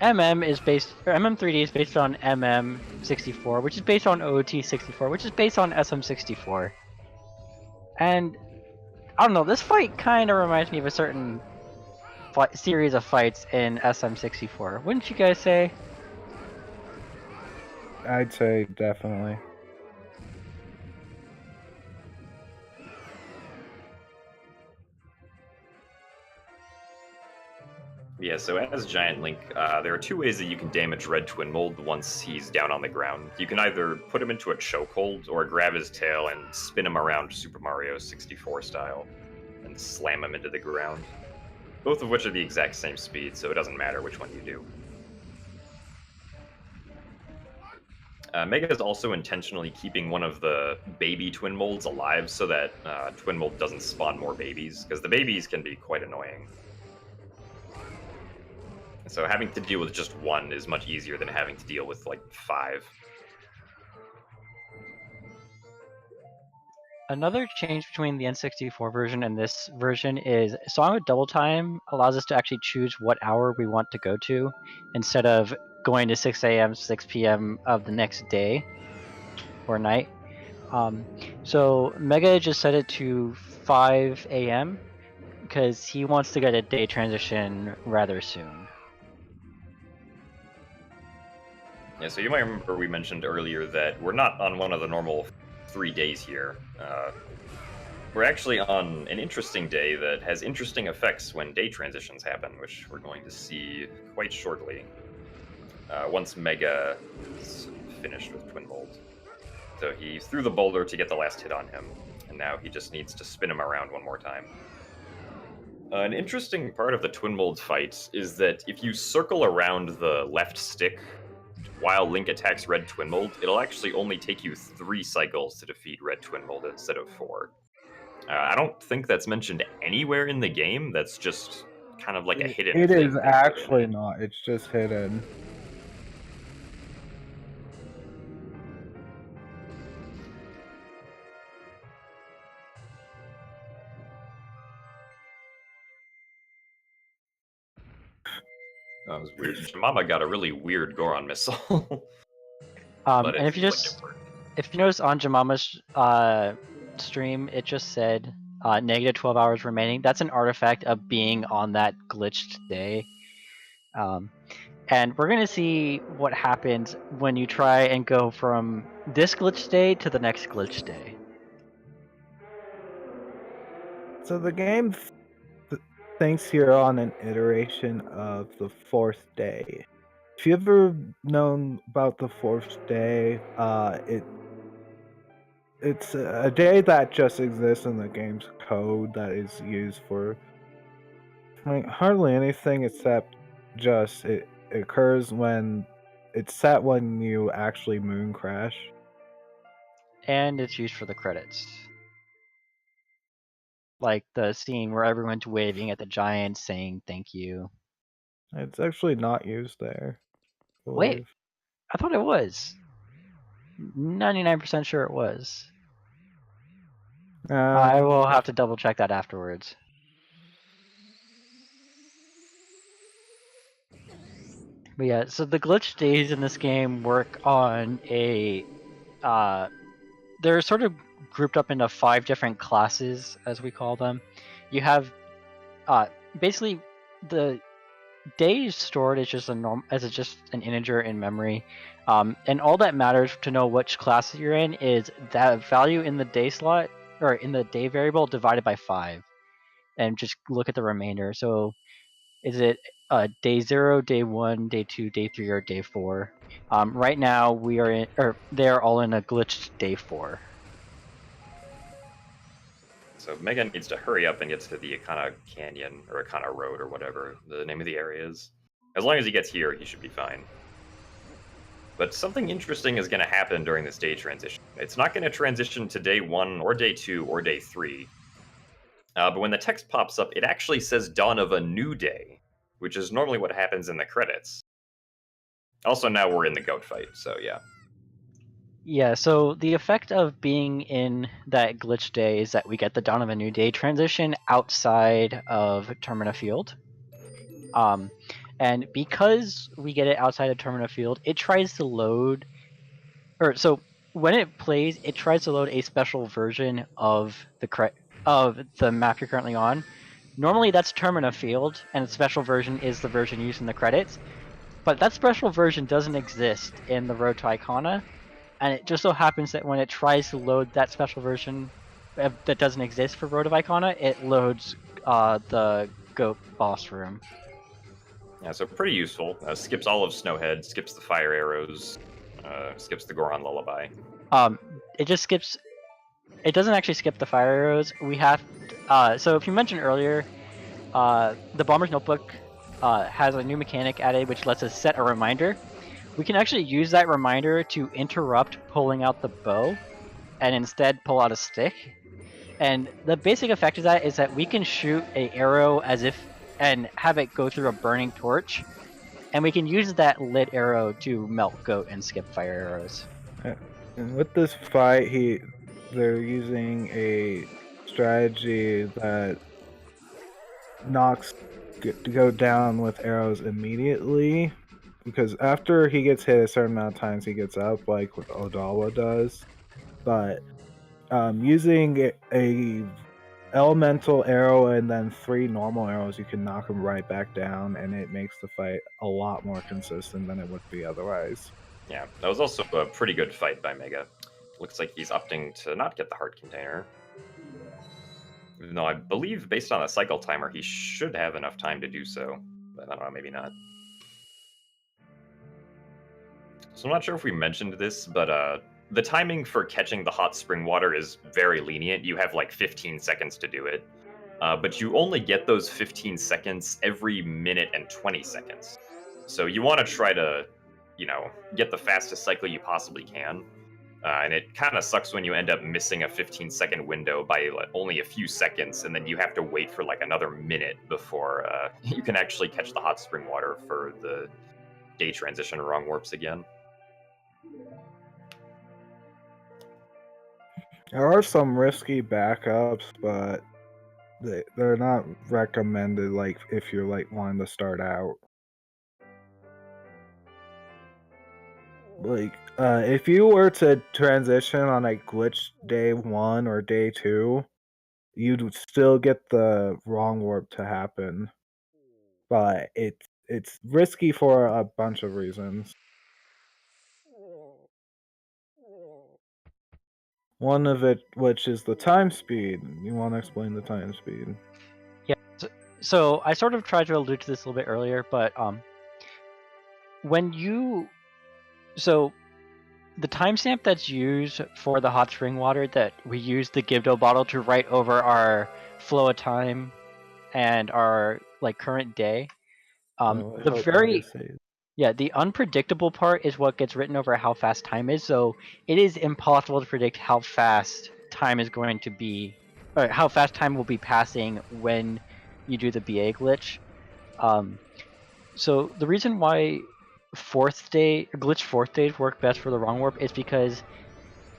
MM3D is based on MM64, which is based on OOT64, which is based on SM64. And I don't know, this fight kind of reminds me of a certain series of fights in SM64. Wouldn't you guys say? I'd say definitely. Yeah, so as Giant Link, there are 2 ways that you can damage Red Twin Mold once he's down on the ground. You can either put him into a chokehold, or grab his tail and spin him around Super Mario 64 style, and slam him into the ground. Both of which are the exact same speed, so it doesn't matter which one you do. Mega is also intentionally keeping one of the baby Twin Molds alive so that Twin Mold doesn't spawn more babies, because the babies can be quite annoying. So having to deal with just 1 is much easier than having to deal with, like, 5. Another change between the N64 version and this version is Song of Double Time allows us to actually choose what hour we want to go to, instead of going to 6 a.m., 6 p.m. of the next day or night. So Mega just set it to 5 a.m. because he wants to get a day transition rather soon. Yeah, so you might remember we mentioned earlier that we're not on one of the normal 3 days here. We're actually on an interesting day that has interesting effects when day transitions happen, which we're going to see quite shortly. Once Mega is finished with Twin Mold. So he threw the boulder to get the last hit on him, and now he just needs to spin him around one more time. An interesting part of the Twin Mold fight is that if you circle around the left stick while Link attacks Red Twin Mold, it'll actually only take you 3 cycles to defeat Red Twin Mold instead of 4. I don't think that's mentioned anywhere in the game. That's just kind of like a hidden It thing. is actually not. It's just hidden. That was weird. Mama got a really weird Goron Missile. And if you notice on Jamama's stream, it just said negative 12 hours remaining. That's an artifact of being on that glitched day. And we're gonna see what happens when you try and go from this glitch day to the next glitch day. So the game thinks you're on an iteration of the fourth day. If you ever known about the fourth day, it's a day that just exists in the game's code that is used for hardly anything except just it occurs when it's set when you actually moon crash. And it's used for the credits. Like the scene where everyone's waving at the giant saying thank you. It's actually not used there. I Wait, believe. I thought it was. 99% sure it was. I will have to double check that afterwards. But yeah, so the glitch days in this game work on a they're sort of grouped up into 5 different classes, as we call them. You have basically the days stored as just just an integer in memory, and all that matters to know which class you're in is that value in the day slot or in the day variable divided by 5, and just look at the remainder. So is it day 0, day 1, day 2, day 3, or day 4? Right now we are in, or they're all in a glitched day 4. So Mega needs to hurry up and get to the Akana Canyon, or Akana Road, or whatever the name of the area is. As long as he gets here, he should be fine. But something interesting is going to happen during this day transition. It's not going to transition to day 1, or day 2, or day 3. But when the text pops up, it actually says dawn of a new day, which is normally what happens in the credits. Also, now we're in the goat fight, so yeah. Yeah, so the effect of being in that glitch day is that we get the dawn of a new day transition outside of Termina Field. And because we get it outside of Termina Field, it tries to load, or so when it plays, it tries to load a special version of the map you're currently on. Normally that's Termina Field, and the special version is the version used in the credits. But that special version doesn't exist in the Road to Icona. And it just so happens that when it tries to load that special version that doesn't exist for Road of Icona, it loads the goat boss room. Yeah, so pretty useful. Skips all of Snowhead, skips the fire arrows, skips the Goron Lullaby. It just skips. It doesn't actually skip the fire arrows. We have. So if you mentioned earlier, the Bomber's Notebook has a new mechanic added, which lets us set a reminder. We can actually use that reminder to interrupt pulling out the bow and instead pull out a stick. And the basic effect of that is that we can shoot an arrow as if and have it go through a burning torch, and we can use that lit arrow to melt goat and skip fire arrows. And with this fight, they're using a strategy that knocks to go down with arrows immediately, because after he gets hit a certain amount of times, he gets up, like what Odawa does. But using a elemental arrow and then 3 normal arrows, you can knock him right back down, and it makes the fight a lot more consistent than it would be otherwise. Yeah, that was also a pretty good fight by Mega. Looks like he's opting to not get the heart container. Even though I believe, based on the cycle timer, he should have enough time to do so. But I don't know, maybe not. So I'm not sure if we mentioned this, but the timing for catching the hot spring water is very lenient. You have like 15 seconds to do it. But you only get those 15 seconds every minute and 20 seconds. So you want to try to, get the fastest cycle you possibly can. And it kind of sucks when you end up missing a 15-second window by only a few seconds, and then you have to wait for like another minute before you can actually catch the hot spring water for the day transition wrong warps again. There are some risky backups, but they're not recommended, like if you're like wanting to start out. Like if you were to transition on a glitch day 1 or day 2, you'd still get the wrong warp to happen. But it's risky for a bunch of reasons. One of it, which is the time speed. You want to explain the time speed? Yeah. So I sort of tried to allude to this a little bit earlier, but when you the timestamp that's used for the hot spring water that we use the Gibdo bottle to write over our flow of time and our like current day. Oh, I The hope very Mega saves. Yeah, the unpredictable part is what gets written over how fast time is. So it is impossible to predict how fast time is going to be, or how fast time will be passing when you do the BA glitch. So the reason why glitch fourth days work best for the wrong warp is because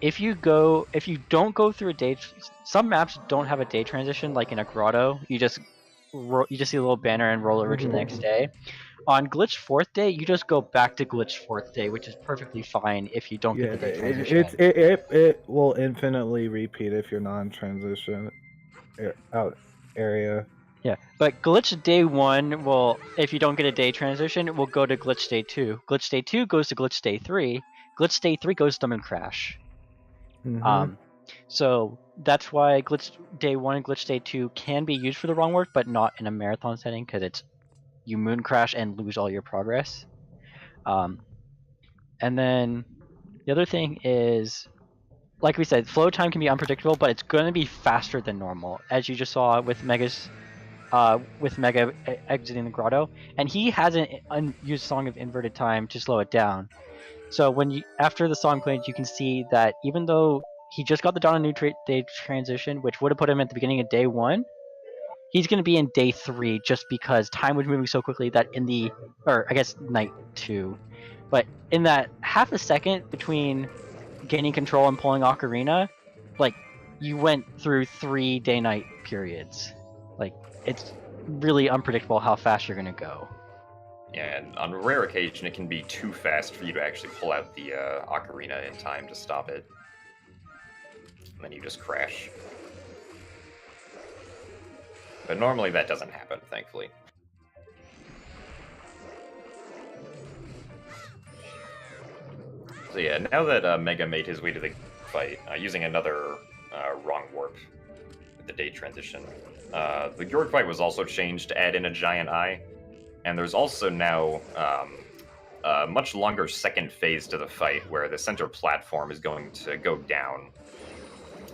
if you don't go through a day, some maps don't have a day transition, like in a grotto. You just see a little banner and roll over to the next day. On glitch fourth day, you just go back to glitch fourth day, which is perfectly fine if you don't Yeah, get the day transition. it will infinitely repeat if you're non-transition out area. Yeah, but glitch day 1 will, if you don't get a day transition, it will go to glitch day 2. Glitch day 2 goes to glitch day 3. Glitch day 3 goes to Moon Crash. Mhm. So that's why glitch day 1 and glitch day 2 can be used for the wrong work, but not in a marathon setting, because it's you Moon Crash and lose all your progress. And then the other thing is, like we said, flow time can be unpredictable, but it's going to be faster than normal, as you just saw with Mega exiting the grotto, and he has an unused Song of Inverted Time to slow it down. So after the song played, you can see that even though he just got the Dawn of New Day transition, which would have put him at the beginning of day 1, he's going to be in day 3 just because time was moving so quickly that night 2. But in that half a second between gaining control and pulling Ocarina, like, you went through 3 day-night periods. Like, it's really unpredictable how fast you're gonna go. Yeah, and on rare occasion, it can be too fast for you to actually pull out the Ocarina in time to stop it. And then you just crash. But normally that doesn't happen, thankfully. So yeah, now that Mega made his way to the fight, using another wrong warp with the day transition, the Georg fight was also changed to add in a giant eye, and there's also now a much longer second phase to the fight, where the center platform is going to go down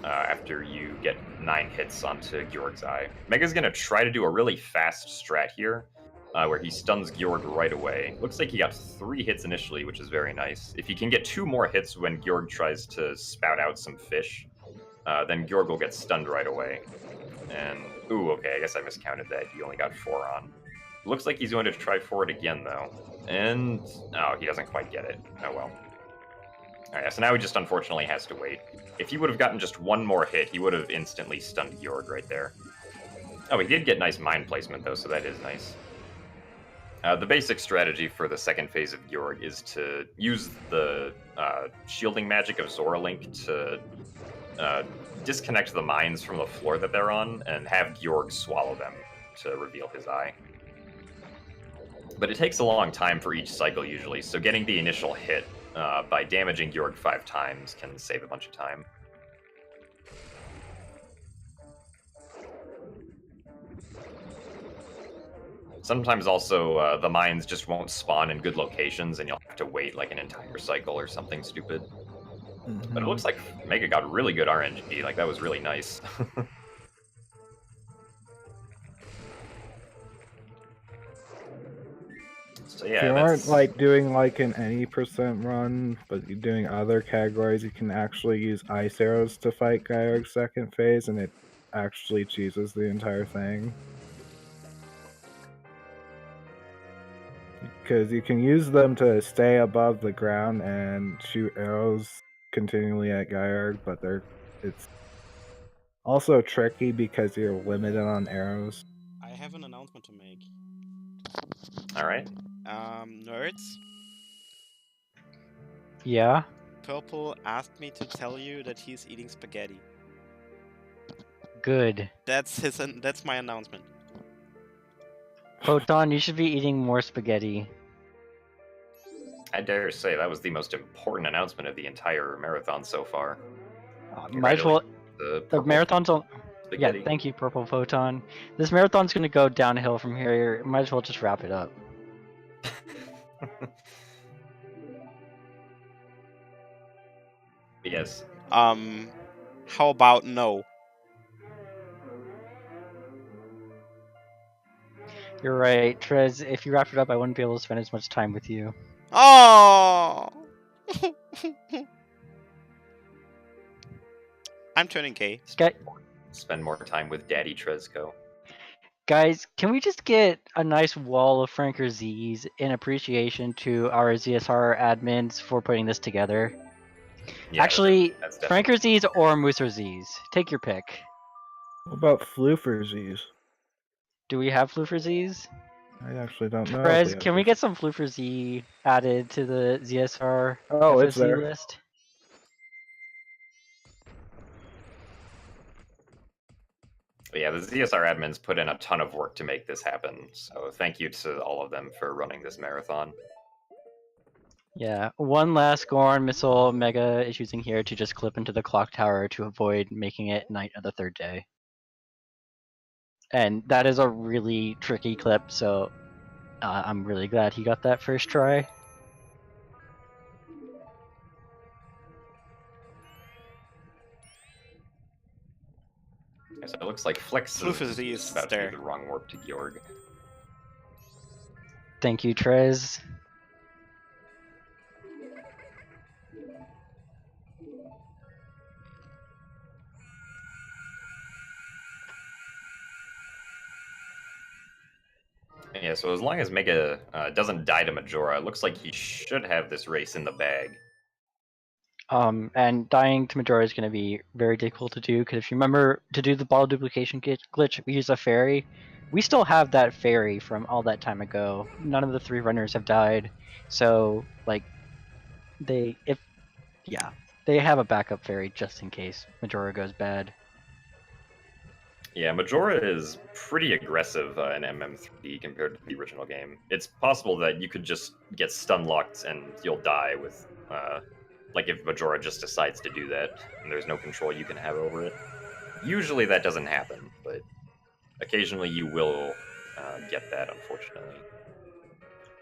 after you get 9 hits onto Georg's eye. Mega's going to try to do a really fast strat here, where he stuns Georg right away. Looks like he got 3 hits initially, which is very nice. If he can get 2 more hits when Georg tries to spout out some fish, then Georg will get stunned right away. And, ooh, okay, I guess I miscounted that. He only got 4 on. Looks like he's going to try for it again, though. And, oh, he doesn't quite get it. Oh well. Alright, so now he just unfortunately has to wait. If he would have gotten just 1 more hit, he would have instantly stunned Georg right there. Oh, he did get nice mind placement, though, so that is nice. The basic strategy for the second phase of Georg is to use the shielding magic of Zora Link to disconnect the mines from the floor that they're on and have Georg swallow them to reveal his eye. But it takes a long time for each cycle usually, so getting the initial hit by damaging Georg 5 times can save a bunch of time. Sometimes also the mines just won't spawn in good locations and you'll have to wait like an entire cycle or something stupid. Mm-hmm. But it looks like Mega got really good RNG, like that was really nice. So yeah, if you that's... aren't like doing like an any percent run, but you're doing other categories, you can actually use ice arrows to fight Georg's second phase, and it actually cheeses the entire thing. Because you can use them to stay above the ground and shoot arrows continually at Georg, but it's also tricky because you're limited on arrows. I have an announcement to make. Alright. Nerds, Yeah? Purple asked me to tell you that he's eating spaghetti. Good. That's my announcement. Photon, you should be eating more spaghetti. I dare say that was the most important announcement of the entire marathon so far. Might as well. The The purple marathon's on. Yeah, spaghetti. thank you, Purple Photon. This marathon's gonna go downhill from here. Might as well just wrap it up. Yes. How about no? You're right, Trez. If you wrapped it up, I wouldn't be able to spend as much time with you. Oh. I'm turning gay. Spend more time with Daddy Trezco. Guys, can we just get a nice wall of Franker Z's in appreciation to our ZSR admins for putting this together? Yeah, Actually, that's definitely- Franker Z's or Mooser Z's. Take your pick. What about Floofer Z's? Do we have Floofer Z's? I actually don't know. if Trez, we have can we Floofer- get some Floofer Z added to the ZSR Oh, it's FFZ there. list? But yeah, the ZSR admins put in a ton of work to make this happen. So thank you to all of them for running this marathon. Yeah, one last Goran Missile Mega is using here to just clip into the clock tower to avoid making it night of the third day. And that is a really tricky clip, so I'm really glad he got that first try. So it looks like Flex Floof is is about to there. do the wrong warp to Georg. Thank you, Trez. Yeah, so as long as Mega doesn't die to Majora, it looks like he should have this race in the bag. And dying to Majora is going to be very difficult to do, because if you remember, to do the ball duplication glitch, we use a fairy. We still have that fairy from all that time ago. None of the 3 runners have died, so, like, they have a backup fairy just in case Majora goes bad. Yeah, Majora is pretty aggressive in MM3D compared to the original game. It's possible that you could just get stun locked and you'll die with, like if Majora just decides to do that and there's no control you can have over it. Usually that doesn't happen, but occasionally you will get that, unfortunately.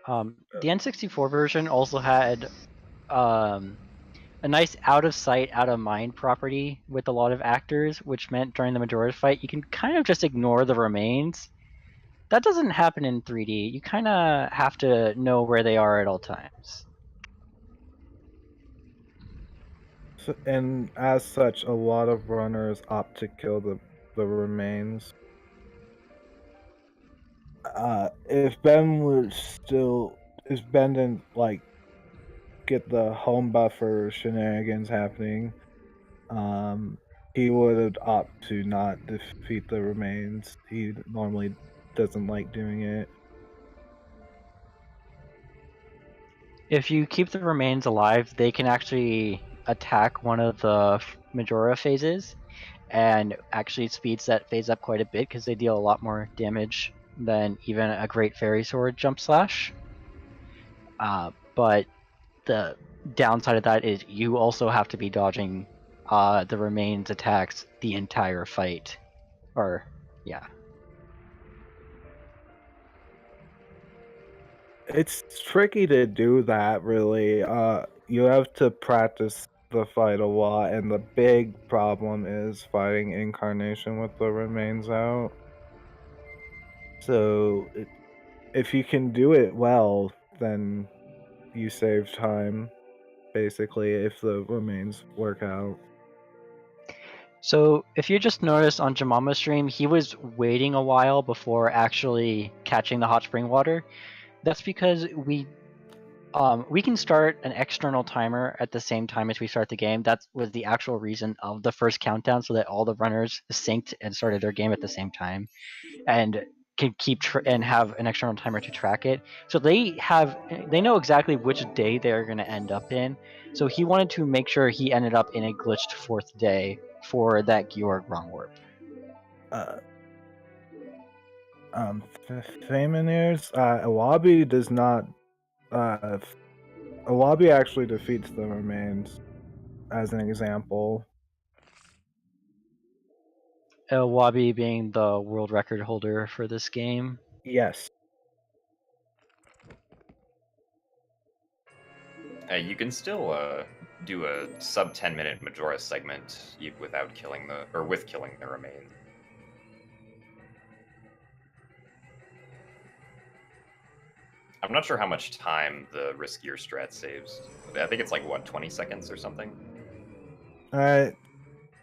The N64 version also had a nice out of sight, out of mind property with a lot of actors, which meant during the Majora fight you can kind of just ignore the remains. That doesn't happen in 3D. You kind of have to know where they are at all times. So, and as such, a lot of runners opt to kill the remains. If Ben didn't like get the home buffer shenanigans happening, he would opt to not defeat the remains. He normally doesn't like doing it. If you keep the remains alive, they can actually attack one of the Majora phases, and actually speeds that phase up quite a bit because they deal a lot more damage than even a Great Fairy Sword Jump Slash. But the downside of that is you also have to be dodging the remains attacks the entire fight. Or, yeah. It's tricky to do that, really. You have to practice the fight a lot, and the big problem is fighting Incarnation with the remains out. So, if you can do it well, then you save time, basically, if the remains work out. So, if you just noticed on Jamama's stream, he was waiting a while before actually catching the hot spring water. That's because we can start an external timer at the same time as we start the game. That was the actual reason of the first countdown, so that all the runners synced and started their game at the same time, and can keep and have an external timer to track it. So they know exactly which day they're going to end up in. So he wanted to make sure he ended up in a glitched 4th day for that Georg wrong warp. Famineers, Awabi does not. Awabi actually defeats the remains, as an example. Wabi being the world record holder for this game. Yes. You can still do a sub 10-minute Majora segment without killing with killing the remains. I'm not sure how much time the riskier strat saves. I think it's like, what, 20 seconds or something?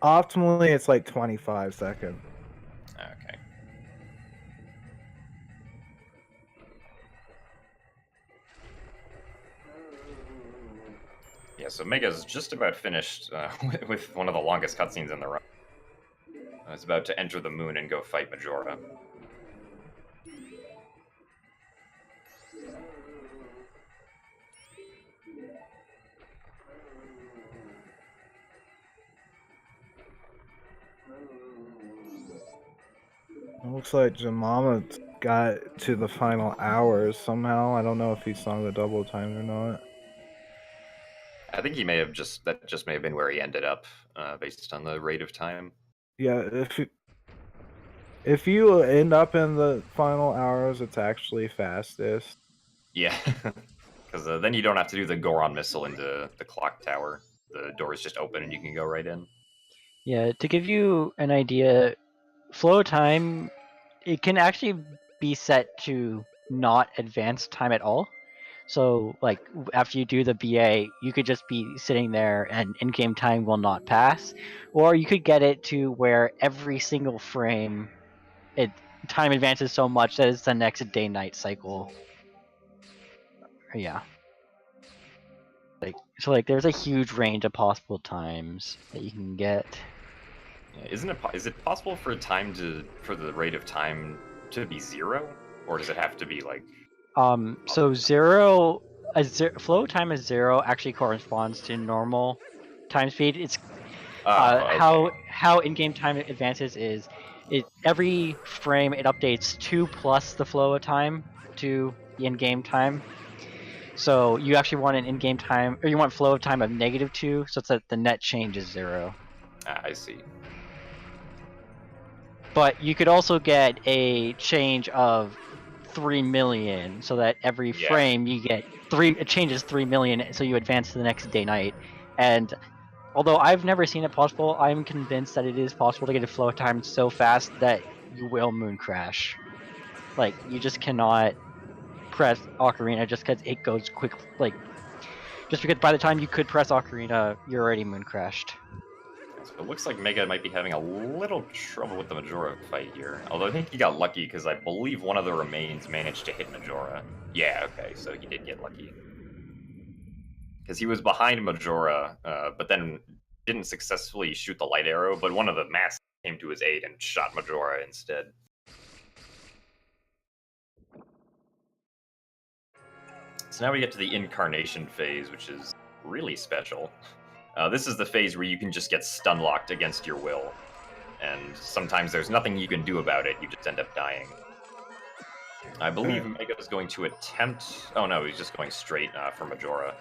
Optimally, it's like 25 seconds. Okay. Yeah, so Mega's just about finished with one of the longest cutscenes in the run. It's about to enter the moon and go fight Majora. It looks like Jamama got to the final hours somehow. I don't know if he saw the double time or not. I think he may have that just may have been where he ended up, based on the rate of time. Yeah, if you end up in the final hours, it's actually fastest. Yeah, because then you don't have to do the Goran Missile into the clock tower. The doors just open and you can go right in. Yeah, to give you an idea, flow time, it can actually be set to not advance time at all. So, like, after you do the BA, you could just be sitting there and in-game time will not pass. Or you could get it to where every single frame, time advances so much that it's the next day-night cycle. Yeah. Like, there's a huge range of possible times that you can get. Yeah, is it possible for the rate of time to be 0? Or does it have to be, like... So flow time is 0 actually corresponds to normal time speed. It's okay. how in-game time advances is every frame it updates 2 plus the flow of time to the in-game time. So you actually want an in-game time, or you want flow of time of -2, so it's that the net change is 0. I see. But you could also get a change of 3 million, so that every frame you get it changes 3 million, so you advance to the next day night. And although I've never seen it possible, I'm convinced that it is possible to get a flow time so fast that you will moon crash. Like, you just cannot press Ocarina just because it goes quick. Like, just because by the time you could press Ocarina, you're already moon crashed. So it looks like Mega might be having a little trouble with the Majora fight here. Although I think he got lucky because I believe one of the remains managed to hit Majora. Yeah, okay, so he did get lucky. Because he was behind Majora, but then didn't successfully shoot the light arrow, but one of the masks came to his aid and shot Majora instead. So now we get to the Incarnation Phase, which is really special. This is the phase where you can just get stun-locked against your will. And sometimes there's nothing you can do about it, you just end up dying. I believe Mega is going to attempt... Oh no, he's just going straight for Majora.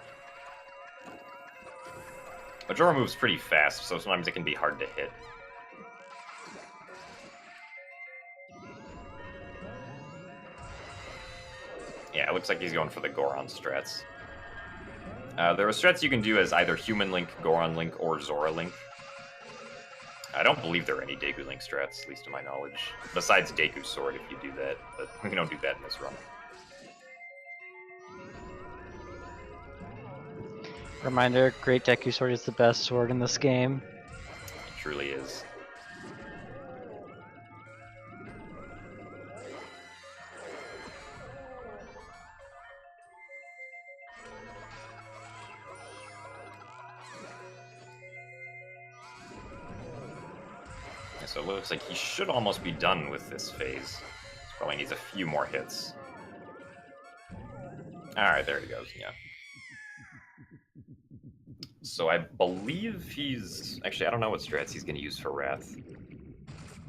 Majora moves pretty fast, so sometimes it can be hard to hit. Yeah, it looks like he's going for the Goron strats. There are strats you can do as either Human Link, Goron Link, or Zora Link. I don't believe there are any Deku Link strats, at least to my knowledge. Besides Deku Sword, if you do that, but we don't do that in this run. Reminder, Great Deku Sword is the best sword in this game. It truly is. So it looks like he should almost be done with this phase. Probably needs a few more hits. Alright, there he goes, yeah. So I believe he's... Actually, I don't know what strats he's going to use for Wrath.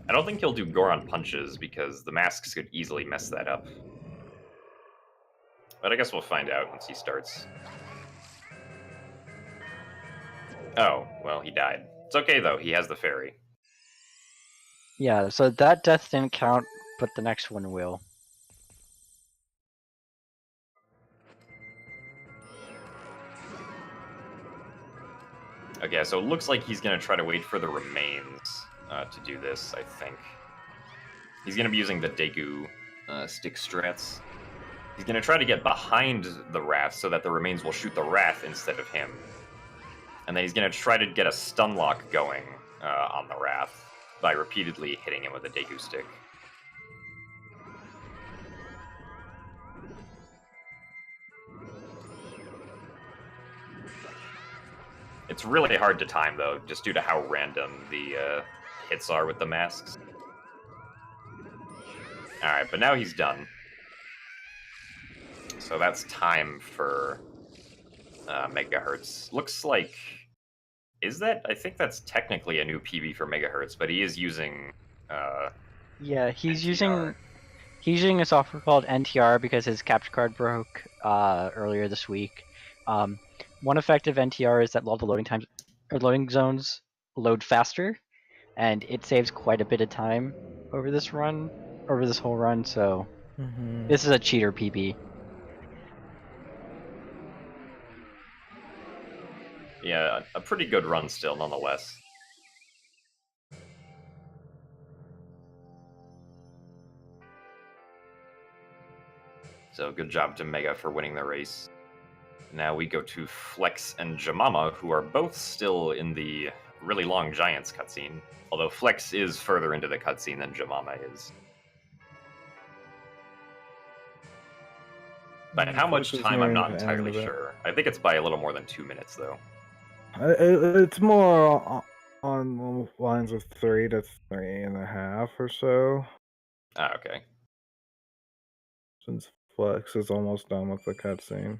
I don't think he'll do Goron punches, because the masks could easily mess that up. But I guess we'll find out once he starts. Oh, well, he died. It's okay, though. He has the fairy. Yeah, so that death didn't count, but the next one will. Okay, so it looks like he's going to try to wait for the remains to do this, I think. He's going to be using the Deku stick strats. He's going to try to get behind the Wrath so that the remains will shoot the Wrath instead of him. And then he's going to try to get a stun lock going on the Wrath by repeatedly hitting him with a Deku stick. It's really hard to time, though, just due to how random the hits are with the masks. Alright, but now he's done. So that's time for Megahertz. Looks like... Is that? I think that's technically a new PB for Megahertz, but he is using... Yeah, he's NTR. using a software called NTR because his capture card broke earlier this week. One effect of NTR is that all the loading times or loading zones load faster, and it saves quite a bit of time over this whole run. So this is a cheater PB. Yeah, a pretty good run still, nonetheless. So good job to Mega for winning the race. Now we go to Flex and Jamama, who are both still in the really long Giants cutscene. Although Flex is further into the cutscene than Jamama is. By how much Flex is time, I'm nearing not the end entirely of it. sure. I think it's by a little more than 2 minutes, though. It's more on the lines of 3 to 3.5 or so, Ah, okay. since Flex is almost done with the cutscene.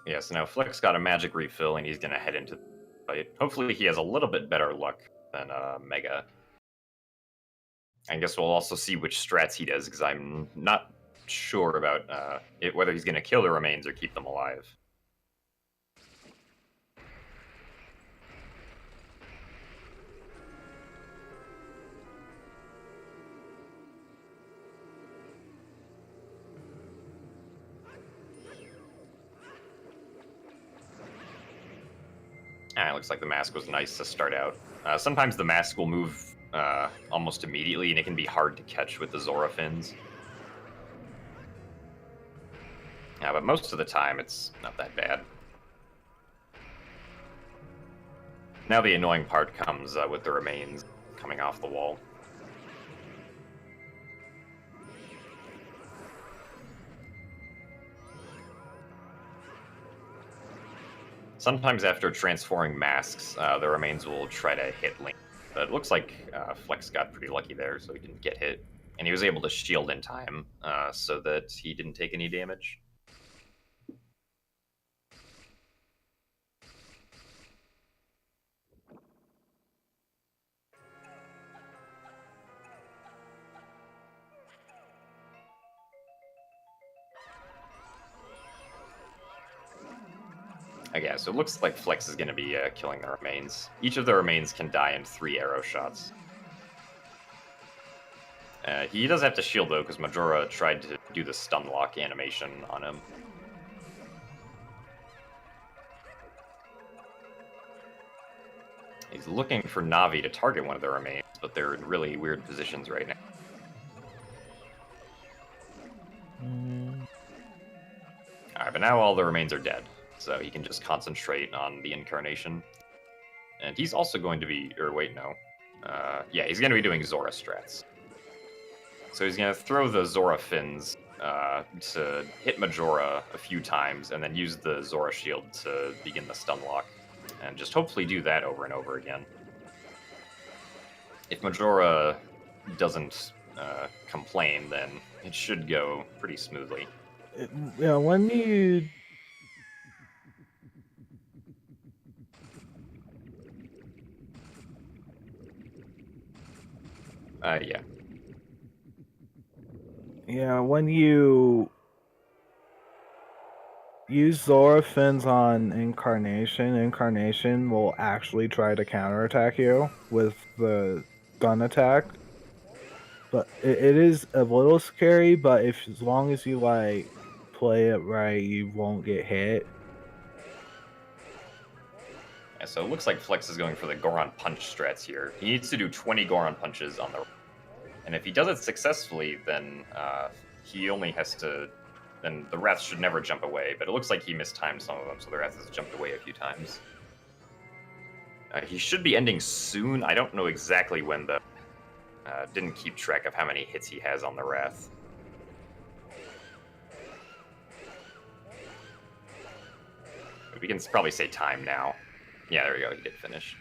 Yeah, so now Flex got a magic refill, and he's going to head into the fight. Hopefully he has a little bit better luck than Mega. I guess we'll also see which strats he does, because I'm not sure about whether he's going to kill the remains or keep them alive. It looks like the mask was nice to start out. Sometimes the mask will move almost immediately, and it can be hard to catch with the Zora fins. But most of the time, it's not that bad. Now the annoying part comes with the remains coming off the wall. Sometimes after transforming masks, the remains will try to hit Link. But it looks like Flex got pretty lucky there, so he didn't get hit. And he was able to shield in time, so that he didn't take any damage. Okay, so it looks like Flex is going to be killing the remains. Each of the remains can die in 3 arrow shots. He does have to shield, though, because Majora tried to do the stun lock animation on him. He's looking for Navi to target one of the remains, but they're in really weird positions right now. Alright, but now all the remains are dead, so he can just concentrate on the Incarnation. And he's also going to be... or wait, no. Yeah, he's going to be doing Zora strats. So he's going to throw the Zora fins to hit Majora a few times and then use the Zora shield to begin the stun lock. And just hopefully do that over and over again. If Majora doesn't complain, then it should go pretty smoothly. Yeah, when you Yeah. Yeah, when you use Zora fins on Incarnation will actually try to counterattack you with the gun attack. But it is a little scary, but as long as you like play it right, you won't get hit. Yeah, so it looks like Flex is going for the Goron punch strats here. He needs to do 20 Goron punches on the... And if he does it successfully, then he only has to... Then the Wrath should never jump away, but it looks like he mistimed some of them, so the Wrath has jumped away a few times. He should be ending soon. I don't know exactly when the... didn't keep track of how many hits he has on the Wrath. We can probably say time now. Yeah, there we go, he did finish.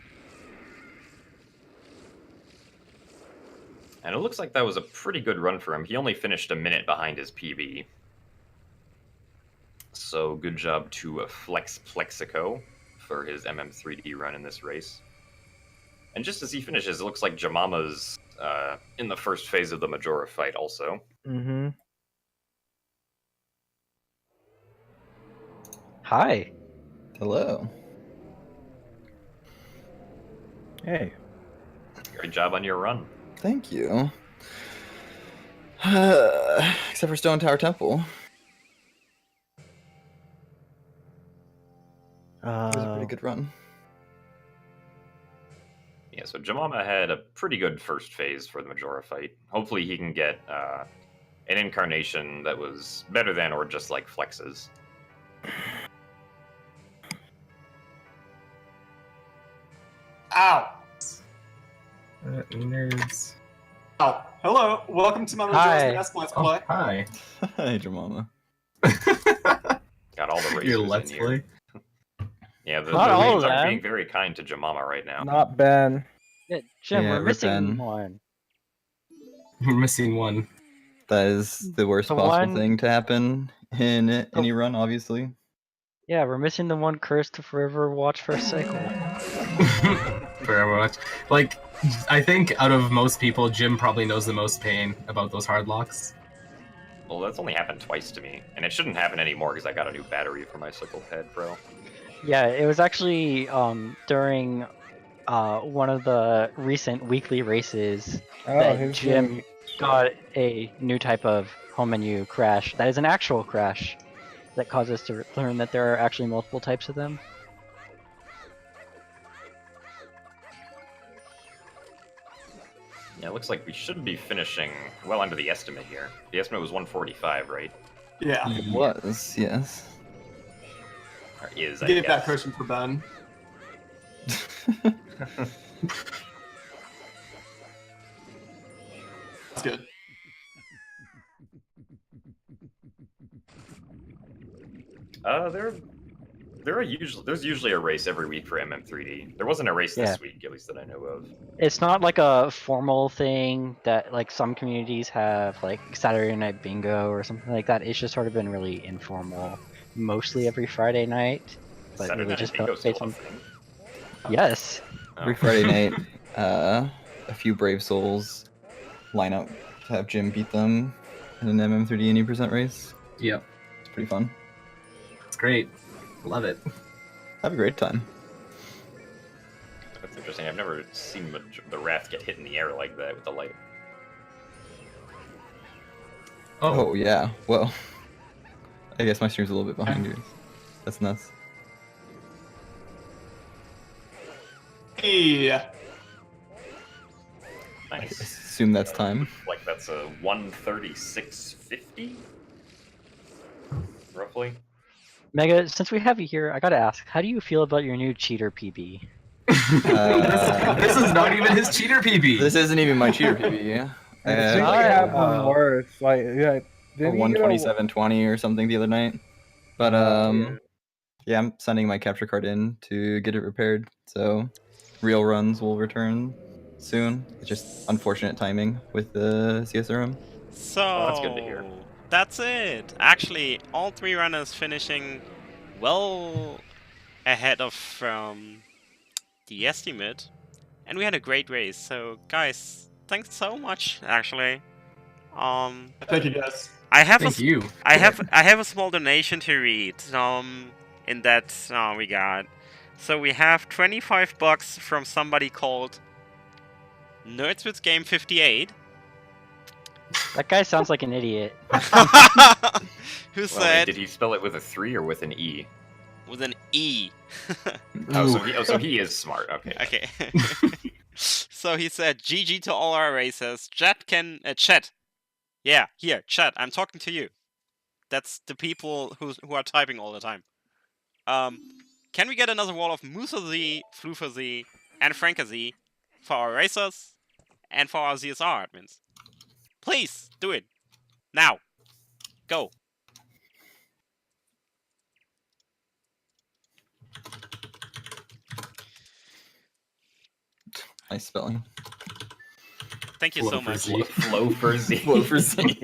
And it looks like that was a pretty good run for him. He only finished a minute behind his PB. So good job to Flex Plexico for his MM3D run in this race. And just as he finishes, it looks like Jamama's in the first phase of the Majora fight also. Mm-hmm. Hi. Hello. Hey. Great job on your run. Thank you. Except for Stone Tower Temple. It was a pretty good run. Yeah, so Jamama had a pretty good first phase for the Majora fight. Hopefully he can get an incarnation that was better than or just like Flex's. Ow! Nerds. Oh, hello. Welcome to my Hi. Majora's Mask Let's Oh, Play. hi. Hi, Jamama. Got all the racers Your in Let's here. Play. Yeah, the Not all ratings of are them. being very kind to Jamama right now. Not Ben. Yeah, Jim, Yeah, we're rip missing Ben. one. We're missing one. That is the worst The possible one- thing to happen in any run, obviously. Yeah, we're missing the one cursed to forever watch first cycle. Very much. Like, I think out of most people, Jim probably knows the most pain about those hard locks. Well, that's only happened twice to me, and it shouldn't happen anymore because I got a new battery for my Sickle Pad Pro. Yeah, it was actually during one of the recent weekly races that he's Jim doing- got a new type of home menu crash. That is an actual crash that caused us to learn that there are actually multiple types of them. Yeah, it looks like we should be finishing well under the estimate here. The estimate was 145, right? Yeah. It was, yes. Or is, I Gave that guess. cushion for Ben. That's good. There's usually a race every week for MM3D. There wasn't a race this week, at least that I know of. It's not like a formal thing that like some communities have, like Saturday Night Bingo or something like that. It's just sort of been really informal, mostly every Friday night. But Saturday we Night just Bingo's played still a some. thing. Yes. Every Friday night, a few Brave Souls line up to have Jim beat them in an MM30 80% race. Yep. It's pretty fun. It's great. Love it. Have a great time. That's interesting. I've never seen the Wrath get hit in the air like that with the light. Oh, yeah. Well, I guess my stream's a little bit behind yours. That's nuts. Hey. I Nice. assume that's time. Like that's a 136.50, roughly. Mega, since we have you here, I gotta ask, how do you feel about your new cheater PB? This is not even his cheater PB. This isn't even my cheater PB. I think I have one Oh. worse. Like, yeah, Didn't you get a- 127.20 or something the other night. But yeah. yeah, I'm sending my capture card in to get it repaired. So real runs will return soon. It's just unfortunate timing with the CSRM. So Well, that's good to hear. That's it. Actually, all 3 runners finishing well ahead of the estimate, and we had a great race. So guys, thanks so much. Actually, Thank you, guys. I have Thank you. I have a small donation to read. In that regard. So we have $25 from somebody called Nerds with Game 58. That guy sounds like an idiot. Who Well, said did he spell it with a 3 or with an E? with an E. So he is smart. Okay. Okay. So he said, GG to all our racers. Chat. Yeah, here, chat. I'm talking to you. That's the people who are typing all the time. Can we get another wall of Musa Z, Floofer Z, and Franka Z for our racers and for our ZSR admins? Please do it now. Go. Nice spelling. Thank you so much. Flow for Z. Flow for Z.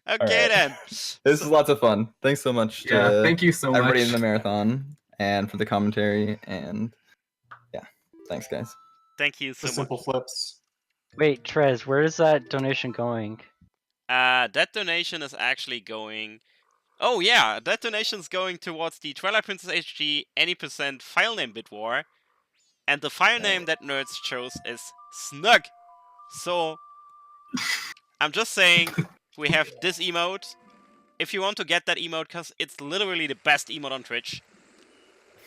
Okay then. This is lots of fun. Thanks so much to Yeah, thank you so everybody much. in the marathon and for the commentary. And yeah, thanks, guys. Thank you The so much. simple flips. Wait, Trez, where is that donation going? That donation is actually going. Oh yeah, that donation is going towards the Twilight Princess HG any% file name bit war, and the file name that Nerds chose is Snug. So I'm just saying we have this emote. If you want to get that emote, because it's literally the best emote on Twitch.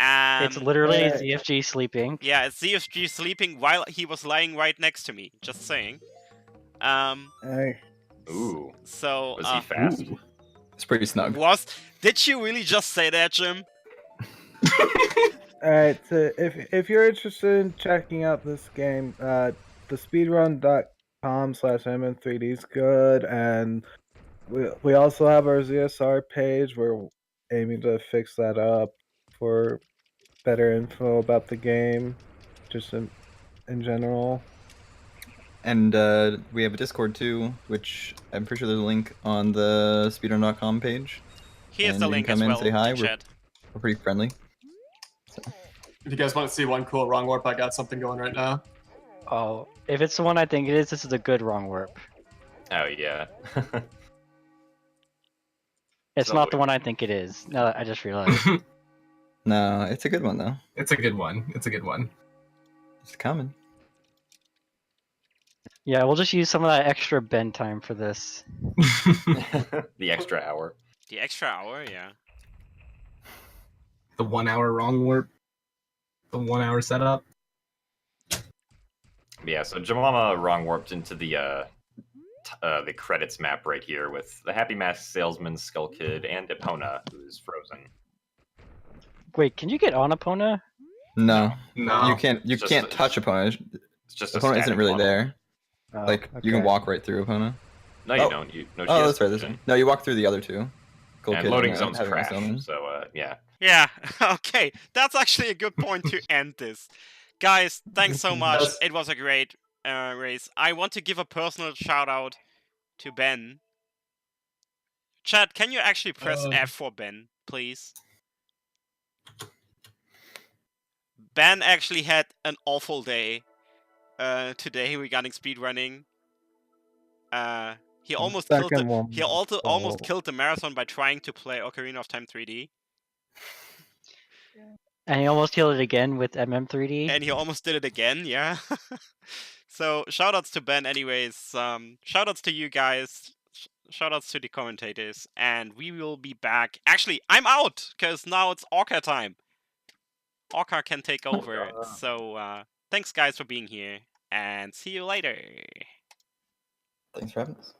It's literally yeah. ZFG sleeping. Yeah, it's ZFG sleeping while he was lying right next to me. Just saying. Hey. Ooh. So Was he fast? It's pretty snug. Did you really just say that, Jim? Alright, so if you're interested in checking out this game, the speedrun.com/mm3D is good, and we also have our ZSR page. We're aiming to fix that up for better info about the game, just in general. And we have a Discord too, which I'm pretty sure there's a link on the speedrun.com page. Here's And the you can link come as in, well. say hi. in chat. We're pretty friendly. If you guys want to see one cool wrong warp, I got something going right now. Oh, if it's the one I think it is, this is a good wrong warp. Oh yeah. It's So not the one I think it is. No, I just realized. No, it's a good one though. It's a good one. It's a good one. It's coming. Yeah, we'll just use some of that extra bend time for this. The extra hour. The extra hour, yeah. The 1 hour wrong warp. The 1 hour setup. Yeah, so Jamama wrong warped into the credits map right here with the Happy Mask Salesman, Skull Kid, and Epona, who's frozen. Wait, can you get on Epona? No, No. you can't. You It's just can't a- touch Epona. It's just a Epona isn't static really level. there. Oh, Like you can okay. walk right through Epona. No, you Oh. don't. She Oh, has that's right. That's vision. right. No, you walk through the other two. Cool And Kid loading and, zones Happy Mask crash. Salesman. So yeah. Yeah, okay. That's actually a good point to end this. Guys, thanks so much. Yes. It was a great race. I want to give a personal shout out to Ben. Chat, can you actually press F for Ben, please? Ben actually had an awful day today regarding speedrunning. He almost killed Second the, one he also almost was- killed the marathon by trying to play Ocarina of Time 3D. And he almost killed it again with MM3D. And he almost did it again, yeah. So shoutouts to Ben anyways. Shoutouts to you guys. Shoutouts to the commentators. And we will be back. Actually, I'm out, because now it's Orca time. Orca can take over. So thanks guys for being here. And see you later. Thanks for having us.